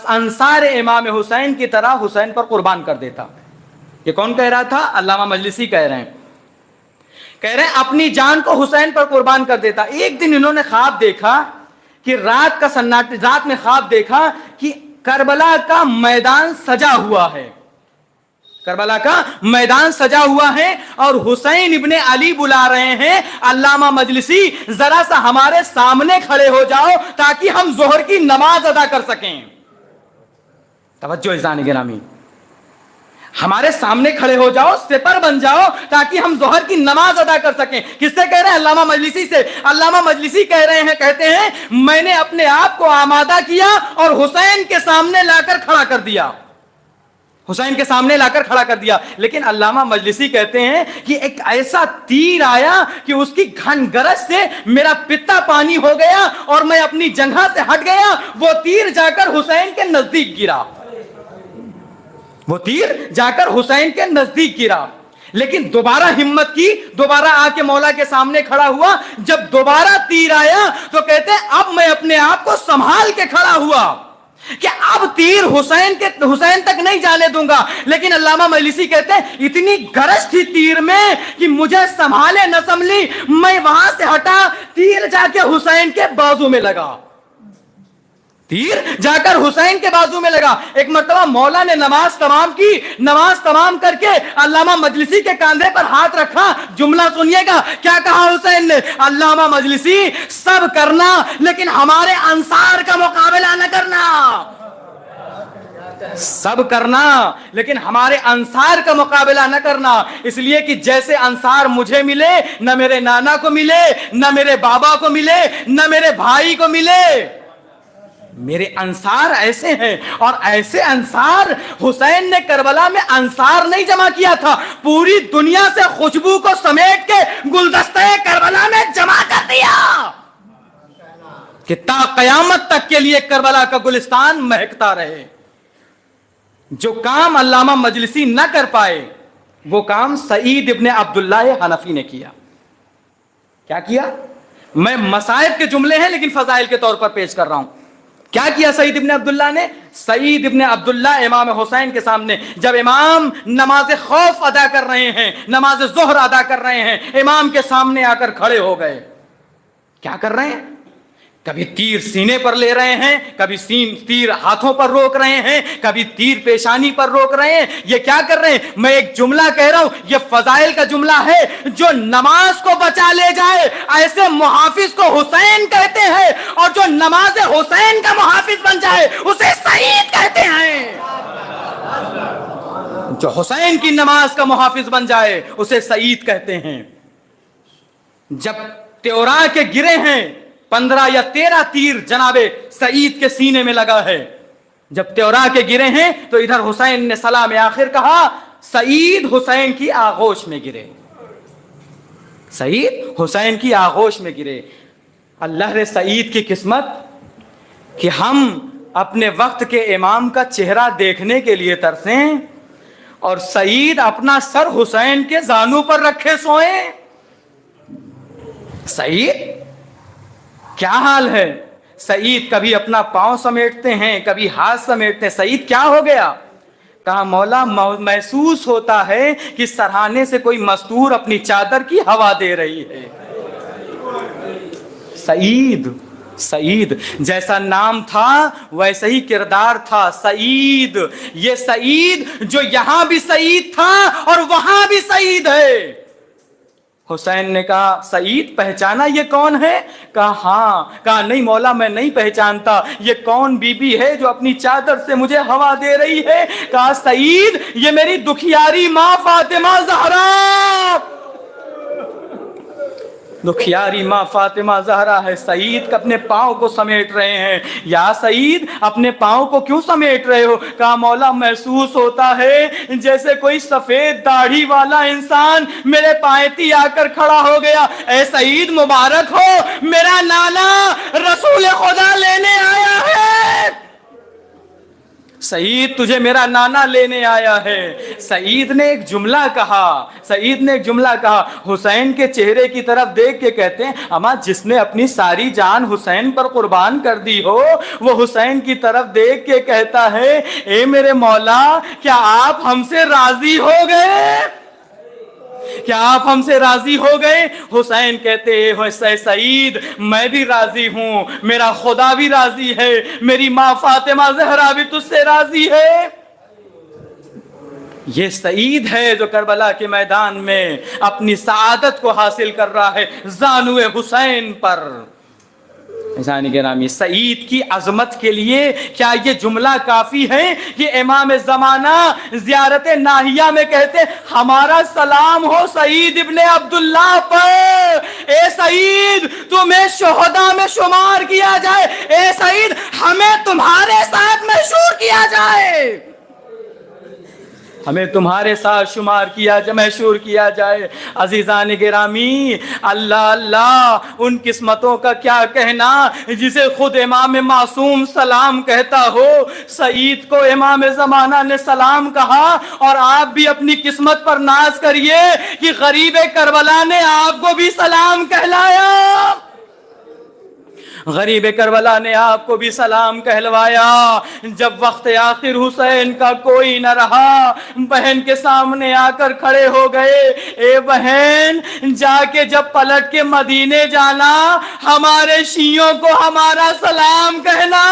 انصار امام حسین کی طرح حسین پر قربان کر دیتا. یہ کون کہہ رہا تھا؟ علامہ مجلسی کہہ رہے ہیں اپنی جان کو حسین پر قربان کر دیتا. ایک دن انہوں نے خواب دیکھا کہ رات میں خواب دیکھا کہ کربلا کا میدان سجا ہوا ہے، کربلا کا میدان سجا ہوا ہے، اور حسین ابن علی بلا رہے ہیں علامہ مجلسی ذرا سا ہمارے سامنے کھڑے ہو جاؤ تاکہ ہم ظہر کی نماز ادا کر سکیں. توجہ عزیزان گرامی، ہمارے سامنے کھڑے ہو جاؤ، سپر بن جاؤ تاکہ ہم ظہر کی نماز ادا کر سکیں. کس سے کہہ رہے ہیں؟ علامہ مجلسی سے. علامہ مجلسی کہتے ہیں میں نے اپنے آپ کو آمادہ کیا اور حسین کے سامنے لا کر کھڑا کر دیا، حسین کے سامنے لا کر کھڑا کر دیا. لیکن علامہ مجلسی کہتے ہیں کہ ایک ایسا تیر آیا کہ اس کی گھن گرج سے میرا پتا پانی ہو گیا اور میں اپنی جگہ سے ہٹ گیا. وہ تیر جا کر حسین کے نزدیک گرا، وہ تیر جا کر حسین کے نزدیک گرا. لیکن دوبارہ ہمت کی، دوبارہ آ کے مولا کے سامنے کھڑا ہوا. جب دوبارہ تیر آیا تو کہتے ہیں اب میں اپنے آپ کو سنبھال کے کھڑا ہوا کہ اب تیر حسین تک نہیں جانے دوں گا. لیکن علامہ مجلسی کہتے ہیں اتنی گرج تھی تیر میں کہ مجھے سنبھالے نہ سنبھلی، میں وہاں سے ہٹا، تیر جا کے حسین کے بازو میں لگا، تیر جا کر حسین کے بازو میں لگا. ایک مرتبہ مولا نے نماز تمام کی، نماز تمام کر کے علامہ مجلسی کے کاندھے پر ہاتھ رکھا. جملہ سنیے گا کیا کہا حسین نے؟ علامہ مجلسی سب کرنا لیکن ہمارے انصار کا مقابلہ نہ کرنا، سب کرنا لیکن ہمارے انصار کا مقابلہ نہ کرنا. اس لیے کہ جیسے انصار مجھے ملے نہ میرے نانا کو ملے، نہ میرے بابا کو ملے، نہ میرے بھائی کو ملے. میرے انصار ایسے ہیں، اور ایسے انصار حسین نے کربلا میں انصار نہیں جمع کیا تھا، پوری دنیا سے خوشبو کو سمیٹ کے گلدستہ کربلا میں جمع کر دیا کہ تا قیامت تک کے لیے کربلا کا گلستان مہکتا رہے. جو کام علامہ مجلسی نہ کر پائے وہ کام سعید ابن عبداللہ حنفی نے کیا. کیا کیا؟ میں مصائب کے جملے ہیں لیکن فضائل کے طور پر پیش کر رہا ہوں. کیا کیا سعید ابن عبداللہ نے؟ سعید ابن عبداللہ امام حسین کے سامنے جب امام نماز خوف ادا کر رہے ہیں، نماز ظہر ادا کر رہے ہیں، امام کے سامنے آ کر کھڑے ہو گئے. کیا کر رہے ہیں؟ کبھی تیر سینے پر لے رہے ہیں، کبھی تیر ہاتھوں پر روک رہے ہیں، کبھی تیر پیشانی پر روک رہے ہیں. یہ کیا کر رہے ہیں؟ میں ایک جملہ کہہ رہا ہوں، یہ فضائل کا جملہ ہے. جو نماز کو بچا لے جائے ایسے محافظ کو حسین کہتے ہیں، اور جو نماز حسین کا محافظ بن جائے اسے سعید کہتے ہیں. جو حسین کی نماز کا محافظ بن جائے اسے سعید کہتے ہیں. جب تیورا کے گرے ہیں 15 یا 13 تیر جناب سعید کے سینے میں لگا ہے. جب تیورا کے گرے ہیں تو ادھر حسین نے سلام آخر کہا، سعید حسین کی آغوش میں گرے، سعید حسین کی آغوش میں گرے. اللہ رے سعید کی قسمت کہ ہم اپنے وقت کے امام کا چہرہ دیکھنے کے لیے ترسیں اور سعید اپنا سر حسین کے زانو پر رکھے سوئیں. سعید کیا حال ہے؟ سعید کبھی اپنا پاؤں سمیٹتے ہیں، کبھی ہاتھ سمیٹتے ہیں. سعید کیا ہو گیا؟ کہا مولا محسوس ہوتا ہے کہ سرہانے سے کوئی مستور اپنی چادر کی ہوا دے رہی ہے۔ سعید، سعید جیسا نام تھا ویسا ہی کردار تھا، سعید۔ یہ سعید جو یہاں بھی سعید تھا اور وہاں بھی سعید ہے۔ حسین نے کہا سعید پہچانا یہ کون ہے؟ کہا ہاں۔ کہا نہیں مولا میں نہیں پہچانتا، یہ کون بی بی ہے جو اپنی چادر سے مجھے ہوا دے رہی ہے؟ کہا سعید یہ میری دکھیاری ماں فاطمہ زہرا، دکھیاری ماں فاطمہ زہرا ہے۔ سعید اپنے پاؤں کو سمیٹ رہے ہیں۔ یا سعید اپنے پاؤں کو کیوں سمیٹ رہے ہو؟ کہا مولا محسوس ہوتا ہے جیسے کوئی سفید داڑھی والا انسان میرے پایتی آ کر کھڑا ہو گیا۔ اے سعید مبارک ہو، میرا نانا رسول خدا لینے آیا ہے، سعید تجھے میرا نانا لینے آیا ہے۔ سعید نے ایک جملہ کہا، سعید نے ایک جملہ کہا، حسین کے چہرے کی طرف دیکھ کے کہتے ہیں اما جس نے اپنی ساری جان حسین پر قربان کر دی ہو وہ حسین کی طرف دیکھ کے کہتا ہے اے میرے مولا کیا آپ ہم سے راضی ہو گئے؟ کیا آپ ہم سے راضی ہو گئے؟ حسین کہتے ہیں سعید میں بھی راضی ہوں، میرا خدا بھی راضی ہے، میری ماں فاطمہ زہرا بھی تجھ سے راضی ہے۔ یہ سعید ہے جو کربلا کے میدان میں اپنی سعادت کو حاصل کر رہا ہے زانوئے حسین پر۔ انسانی گرامی سعید کی عظمت کے لیے کیا یہ جملہ کافی ہے کہ امام زمانہ زیارت ناہیہ میں کہتے ہمارا سلام ہو سعید ابن عبداللہ پر، اے سعید تمہیں شہداء میں شمار کیا جائے، اے سعید ہمیں تمہارے ساتھ محشور کیا جائے، ہمیں تمہارے ساتھ شمار کیا جائے، محشور کیا جائے۔ عزیزان گرامی اللہ اللہ ان قسمتوں کا کیا کہنا جسے خود امام معصوم سلام کہتا ہو۔ سعید کو امام زمانہ نے سلام کہا اور آپ بھی اپنی قسمت پر ناز کریے کہ غریب کربلا نے آپ کو بھی سلام کہلایا، غریب کربلا نے آپ کو بھی سلام کہلوایا۔ جب وقت آخر حسین کا کوئی نہ رہا بہن کے سامنے آ کر کھڑے ہو گئے، اے بہن جا کے جب پلٹ کے مدینے جانا ہمارے شیعوں کو ہمارا سلام کہنا،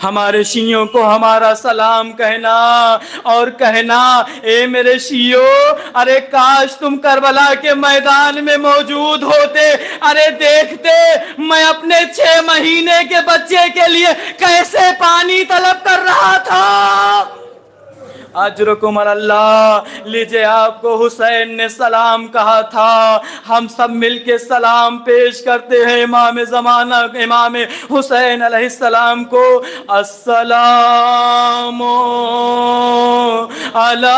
ہمارے شیعوں کو ہمارا سلام کہنا اور کہنا اے میرے شیعوں ارے کاش تم کربلا کے میدان میں موجود ہوتے، ارے دیکھتے میں اپنے 6 مہینے کے بچے کے لیے کیسے پانی طلب کر رہا تھا۔ اجرکم اللہ، لیجئے آپ کو حسین نے سلام کہا تھا، ہم سب مل کے سلام پیش کرتے ہیں امام زمانہ امام حسین علیہ السلام کو۔ السلام علی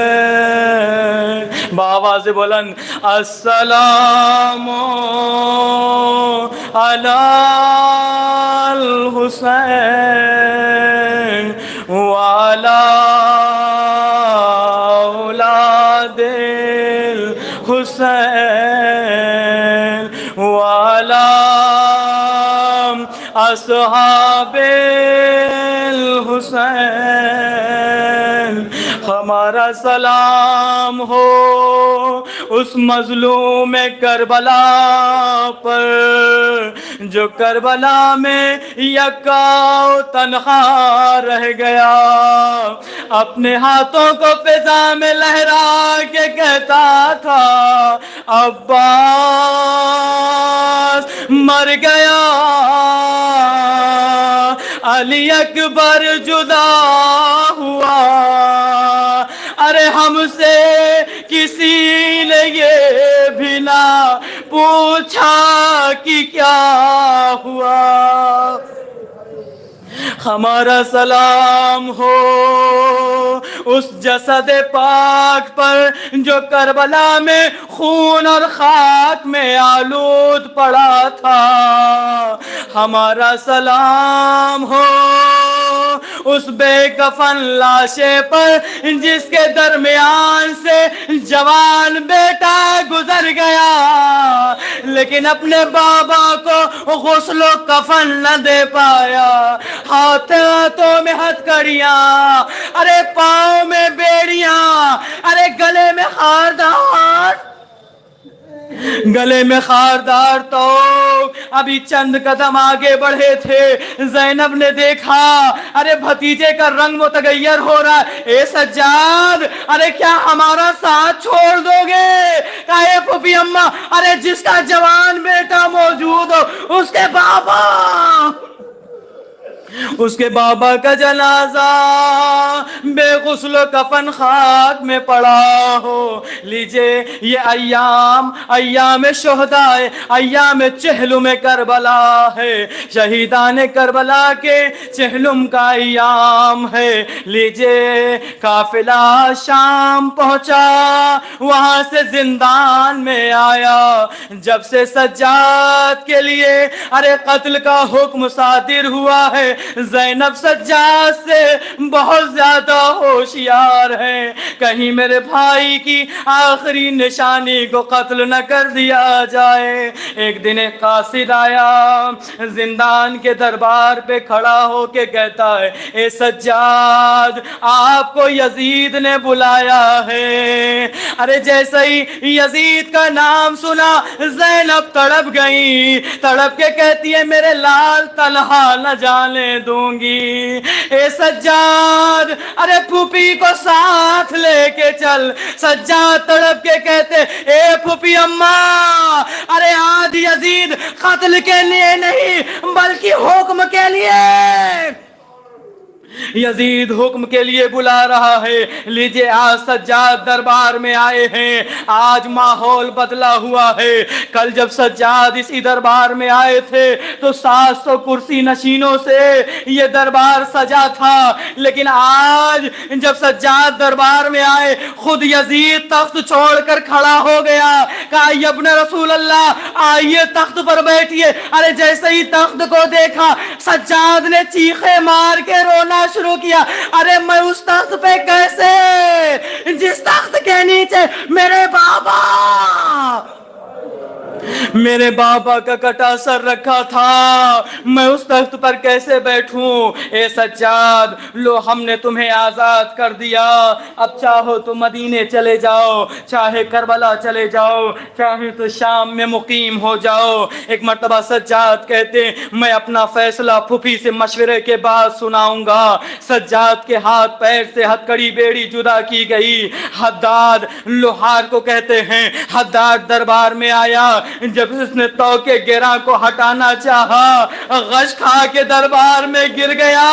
الحسین، بآواز بلند السلام علی الحسین وعلی اولاد الحسین وعلی اصحاب الحسین۔ ہمارا سلام ہو اس مظلوم کربلا پر جو کربلا میں یکا تنہا رہ گیا، اپنے ہاتھوں کو فضا میں لہرا کے کہتا تھا عباس مر گیا، علی اکبر جدا ہوا، ارے ہم سے کسی نے یہ بھی نہ پوچھا کہ کیا ہوا۔ ہمارا سلام ہو اس جسد پاک پر جو کربلا میں خون اور خاک میں آلود پڑا تھا، ہمارا سلام ہو اس بے کفن لاشے پر جس کے درمیان سے جوان بیٹا گزر گیا، لیکن اپنے بابا کو غسل و کفن نہ دے پایا۔ ہاتھوں میں ہتھکڑیاں، ارے پاؤں میں بیڑیاں، ارے گلے میں خاردار تو ابھی چند قدم آگے بڑھے تھے، زینب نے دیکھا ارے بھتیجے کا رنگ متغیر ہو رہا ہے۔ اے سجاد، ارے کیا ہمارا ساتھ چھوڑ دو گے؟ کہے پھوپھی اماں، ارے جس کا جوان بیٹا موجود ہو اس کے بابا کا جنازہ بے غسل و کفن خاک میں پڑا ہو۔ لیجئے یہ ایام شہداء، ایام چہلم کربلا ہے، شہیدان کربلا کے چہلم کا ایام ہے۔ لیجئے قافلہ شام پہنچا، وہاں سے زندان میں آیا، جب سے سجاد کے لیے ارے قتل کا حکم صادر ہوا ہے، زینب سجاد سے بہت زیادہ ہوشیار ہے، کہیں میرے بھائی کی آخری نشانی کو قتل نہ کر دیا جائے۔ ایک دن ایک قاصد آیا، زندان کے دربار پہ کھڑا ہو کے کہتا ہے، اے سجاد، آپ کو یزید نے بلایا ہے۔ ارے جیسے ہی یزید کا نام سنا، زینب تڑپ گئی، تڑپ کے کہتی ہے میرے لال تنہا نہ جانے دوں گی۔ اے سجاد، ارے پھوپھی کو ساتھ لے کے چل۔ سجاد تڑپ کے کہتے، اے پھوپھی اماں، ارے آج یزید قتل کے لیے نہیں بلکہ حکم کے لیے، یزید حکم کے لیے بلا رہا ہے۔ لیجئے آج سجاد دربار میں آئے ہیں، آج ماحول بدلا ہوا ہے۔ کل جب سجاد اسی دربار میں آئے تھے تو 700 کرسی نشینوں سے یہ دربار سجا تھا، لیکن آج جب سجاد دربار میں آئے خود یزید تخت چھوڑ کر کھڑا ہو گیا، کہا یا ابن رسول اللہ آئیے تخت پر بیٹھیے۔ ارے جیسے ہی تخت کو دیکھا، سجاد نے چیخے مار کے رونا شروع کیا، ارے میں اس تخت پہ کیسے، جس تخت کے نیچے میرے بابا کا کٹا سر رکھا تھا، میں اس تخت پر کیسے بیٹھوں؟ اے سجاد، لو ہم نے تمہیں آزاد کر دیا، اب چاہو تو مدینے چلے جاؤ، چاہے کربلا چلے جاؤ، چاہے تو شام میں مقیم ہو جاؤ۔ ایک مرتبہ سجاد کہتے میں اپنا فیصلہ پھوپھی سے مشورے کے بعد سناؤں گا۔ سجاد کے ہاتھ پیر سے ہتھکڑی بیڑی جدا کی گئی۔ حداد لوہار کو کہتے ہیں، حداد دربار میں آیا، جب اس نے تو کے گرہ کو ہٹانا چاہا، غش کھا کے دربار میں گر گیا۔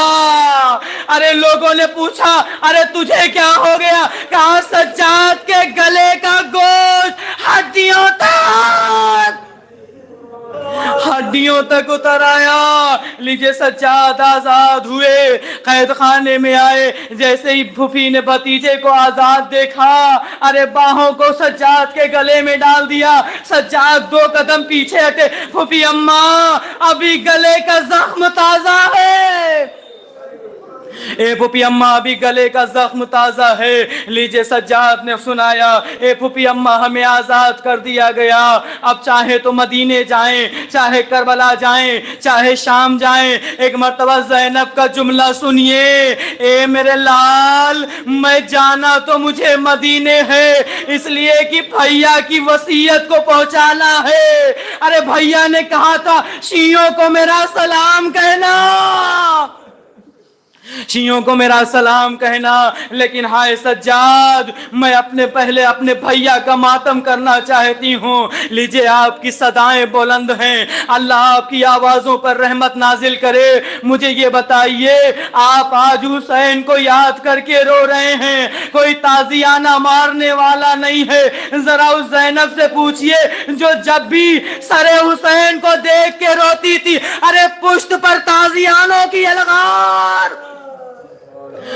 ارے لوگوں نے پوچھا ارے تجھے کیا ہو گیا؟ کہا سجاد کے گلے کا گوشت ہڈیوں تک اتر آیا۔ لیجئے سجاد آزاد ہوئے، قید خانے میں آئے، جیسے ہی پھوپھی نے بھتیجے کو آزاد دیکھا، ارے باہوں کو سجاد کے گلے میں ڈال دیا۔ سجاد 2 قدم پیچھے ہٹے، پھوپھی اماں ابھی گلے کا زخم تازہ ہے، اے پھوپھی اماں ابھی گلے کا زخم تازہ ہے۔ لیجئے سجاد نے سنایا، اے پھوپھی اماں ہمیں آزاد کر دیا گیا، اب چاہے تو مدینے جائیں، چاہے کربلا جائیں، چاہے شام جائیں۔ ایک مرتبہ زینب کا جملہ سنیے، اے میرے لال، میں جانا تو مجھے مدینے ہے، اس لیے کہ بھیا کی وصیت کو پہنچانا ہے۔ ارے بھیا نے کہا تھا شیعوں کو میرا سلام کہنا، شیعوں کو میرا سلام کہنا، لیکن ہائے سجاد، میں پہلے اپنے بھیا کا ماتم کرنا چاہتی ہوں۔ لیجئے آپ کی صدائیں بلند ہیں، اللہ آپ کی آوازوں پر رحمت نازل کرے۔ مجھے یہ بتائیے، آپ آج حسین کو یاد کر کے رو رہے ہیں، کوئی تازیانہ مارنے والا نہیں ہے؟ ذرا اس زینب سے پوچھئے جو جب بھی سر حسین کو دیکھ کے روتی تھی، ارے پشت پر تازیانوں کی الغار،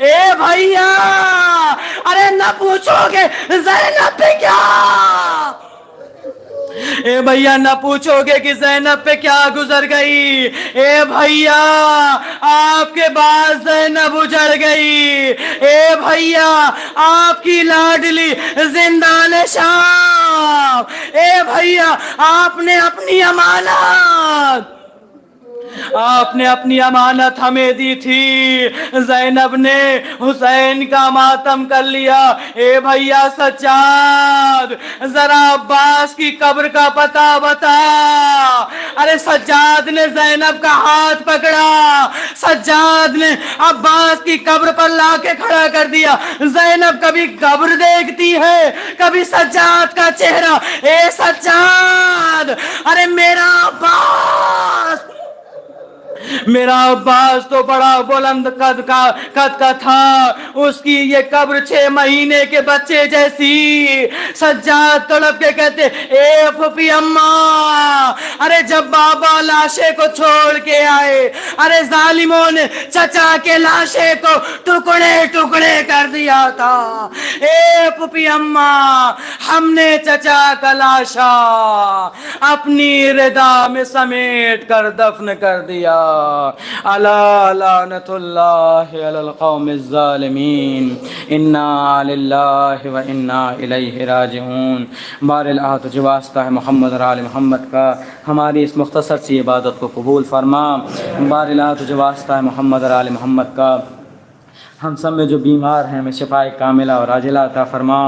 اے بھیا ارے نہ پوچھو گے زینب پہ کیا, اے بھیا نہ پوچھو گے کہ زینب پہ کیا گزر گئی. اے بھیا آپ کے بعد زینب اجڑ گئی. اے بھیا آپ کی لاڈلی زندان شام. اے بھیا آپ نے اپنی امانت ہمیں دی تھی, زینب نے حسین کا ماتم کر لیا. اے بھیا سجاد ذرا عباس کی قبر کا پتہ بتا. ارے سجاد نے زینب کا ہاتھ پکڑا, سجاد نے عباس کی قبر پر لا کے کھڑا کر دیا. زینب کبھی قبر دیکھتی ہے کبھی سجاد کا چہرہ. اے سجاد ارے میرا عباس تو بڑا بلند قد کا تھا, اس کی یہ قبر 6 مہینے کے بچے جیسی. سجاد تڑپ کے کہتے اے پھپھی اماں, ارے جب بابا لاشے کو چھوڑ کے آئے, ارے ظالموں نے چچا کے لاشے کو ٹکڑے ٹکڑے کر دیا تھا. اے پھپھی اماں ہم نے چچا کا لاشا اپنی ردا میں سمیٹ کر دفن کر دیا. الا لعنت اللہ علی القوم الظالمین. انا للہ و انا الیہ راجعون. بار الہ تجھے واسطہ ہے محمد اور آل محمد کا, ہماری اس مختصر سی عبادت کو قبول فرما. بار الہ تجھے واسطہ ہے محمد اور آل محمد کا, ہم سب میں جو بیمار ہیں ہمیں شفائے کاملہ اور عاجلہ عطا فرما.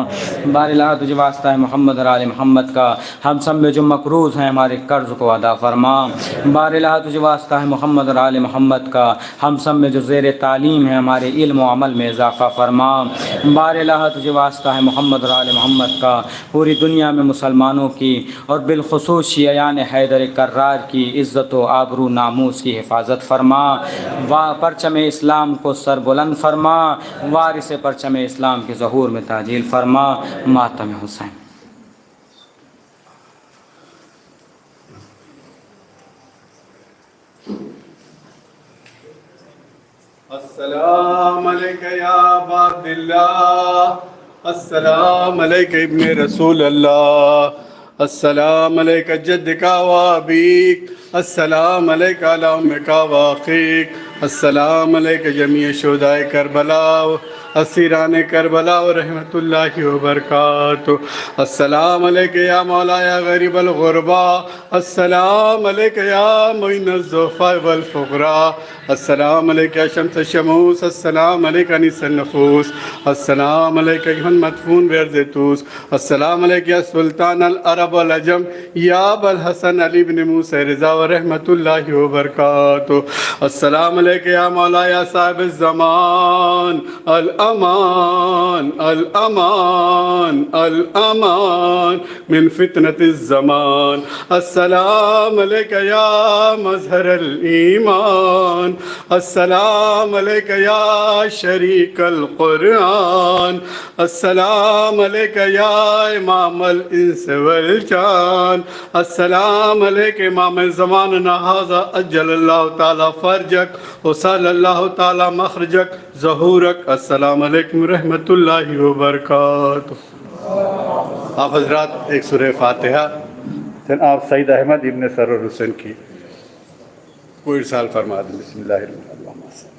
بار الہ تجھے واسطہ ہے محمد اور آل محمد کا, ہم سب میں جو مقروض ہیں ہمارے قرض کو ادا فرما. بار الہ تجھے واسطہ ہے محمد اور آل محمد کا, ہم سب میں جو زیر تعلیم ہیں ہمارے علم و عمل میں اضافہ فرما. بار الہ تجھے واسطہ ہے محمد اور آل محمد کا, پوری دنیا میں مسلمانوں کی اور بالخصوص شیعیان حیدر کرار کی عزت و آبرو ناموس کی حفاظت فرما. پرچم اسلام کو سر بلند فرما, وارث پرچم اسلام کے ظہور میں تعجیل فرما. ماتم حسین. السلام علیکہ یا ابا عبداللہ, السلام علیکہ ابن رسول اللہ, السلام علیکہ جدک و ابیک, السلام علیکہ علی امک و اخیک, السلام علیکہ جمیع شہدائے کربلا اسیران کربلا و رحمت اللہ وبرکاتہ. السلام علیکہ یا مولا یا غریب الغربا, السلام علیکہ یا معین الضعفاء والفقراء, السلام علیکہ شمس الشموس, السلام علیکہ انیس النفوس, السلام علیکہ من مدفون بیرزتوس, السلام علیکہ یا سلطان العرب والعجم یا ابا الحسن علی بن موسیٰ رضا و رحمت اللہ وبرکاتہ. السلام علیکہ یا مولا یا صاحب الزمان, الامان الامان الامان من فتنة الزمان. السلام علیکہ یا مظہر الایمان, السلام علیکہ یا شریک القرآن, السلام علیکہ یا امام الانس والجان, السلام علیکہ امام زماننا ھذا عجل اللہ تعالی فرجک وصال اللہ تعالی مخرجک ظہورک. السلام علیکم رحمت اللہ وبرکاتہ. آپ حضرات ایک سورہ فاتحہ جناب سعید احمد ابن سرور حسین کی کوئی ارسال فرما دیں. بسم اللہ الرحمن الرحیم.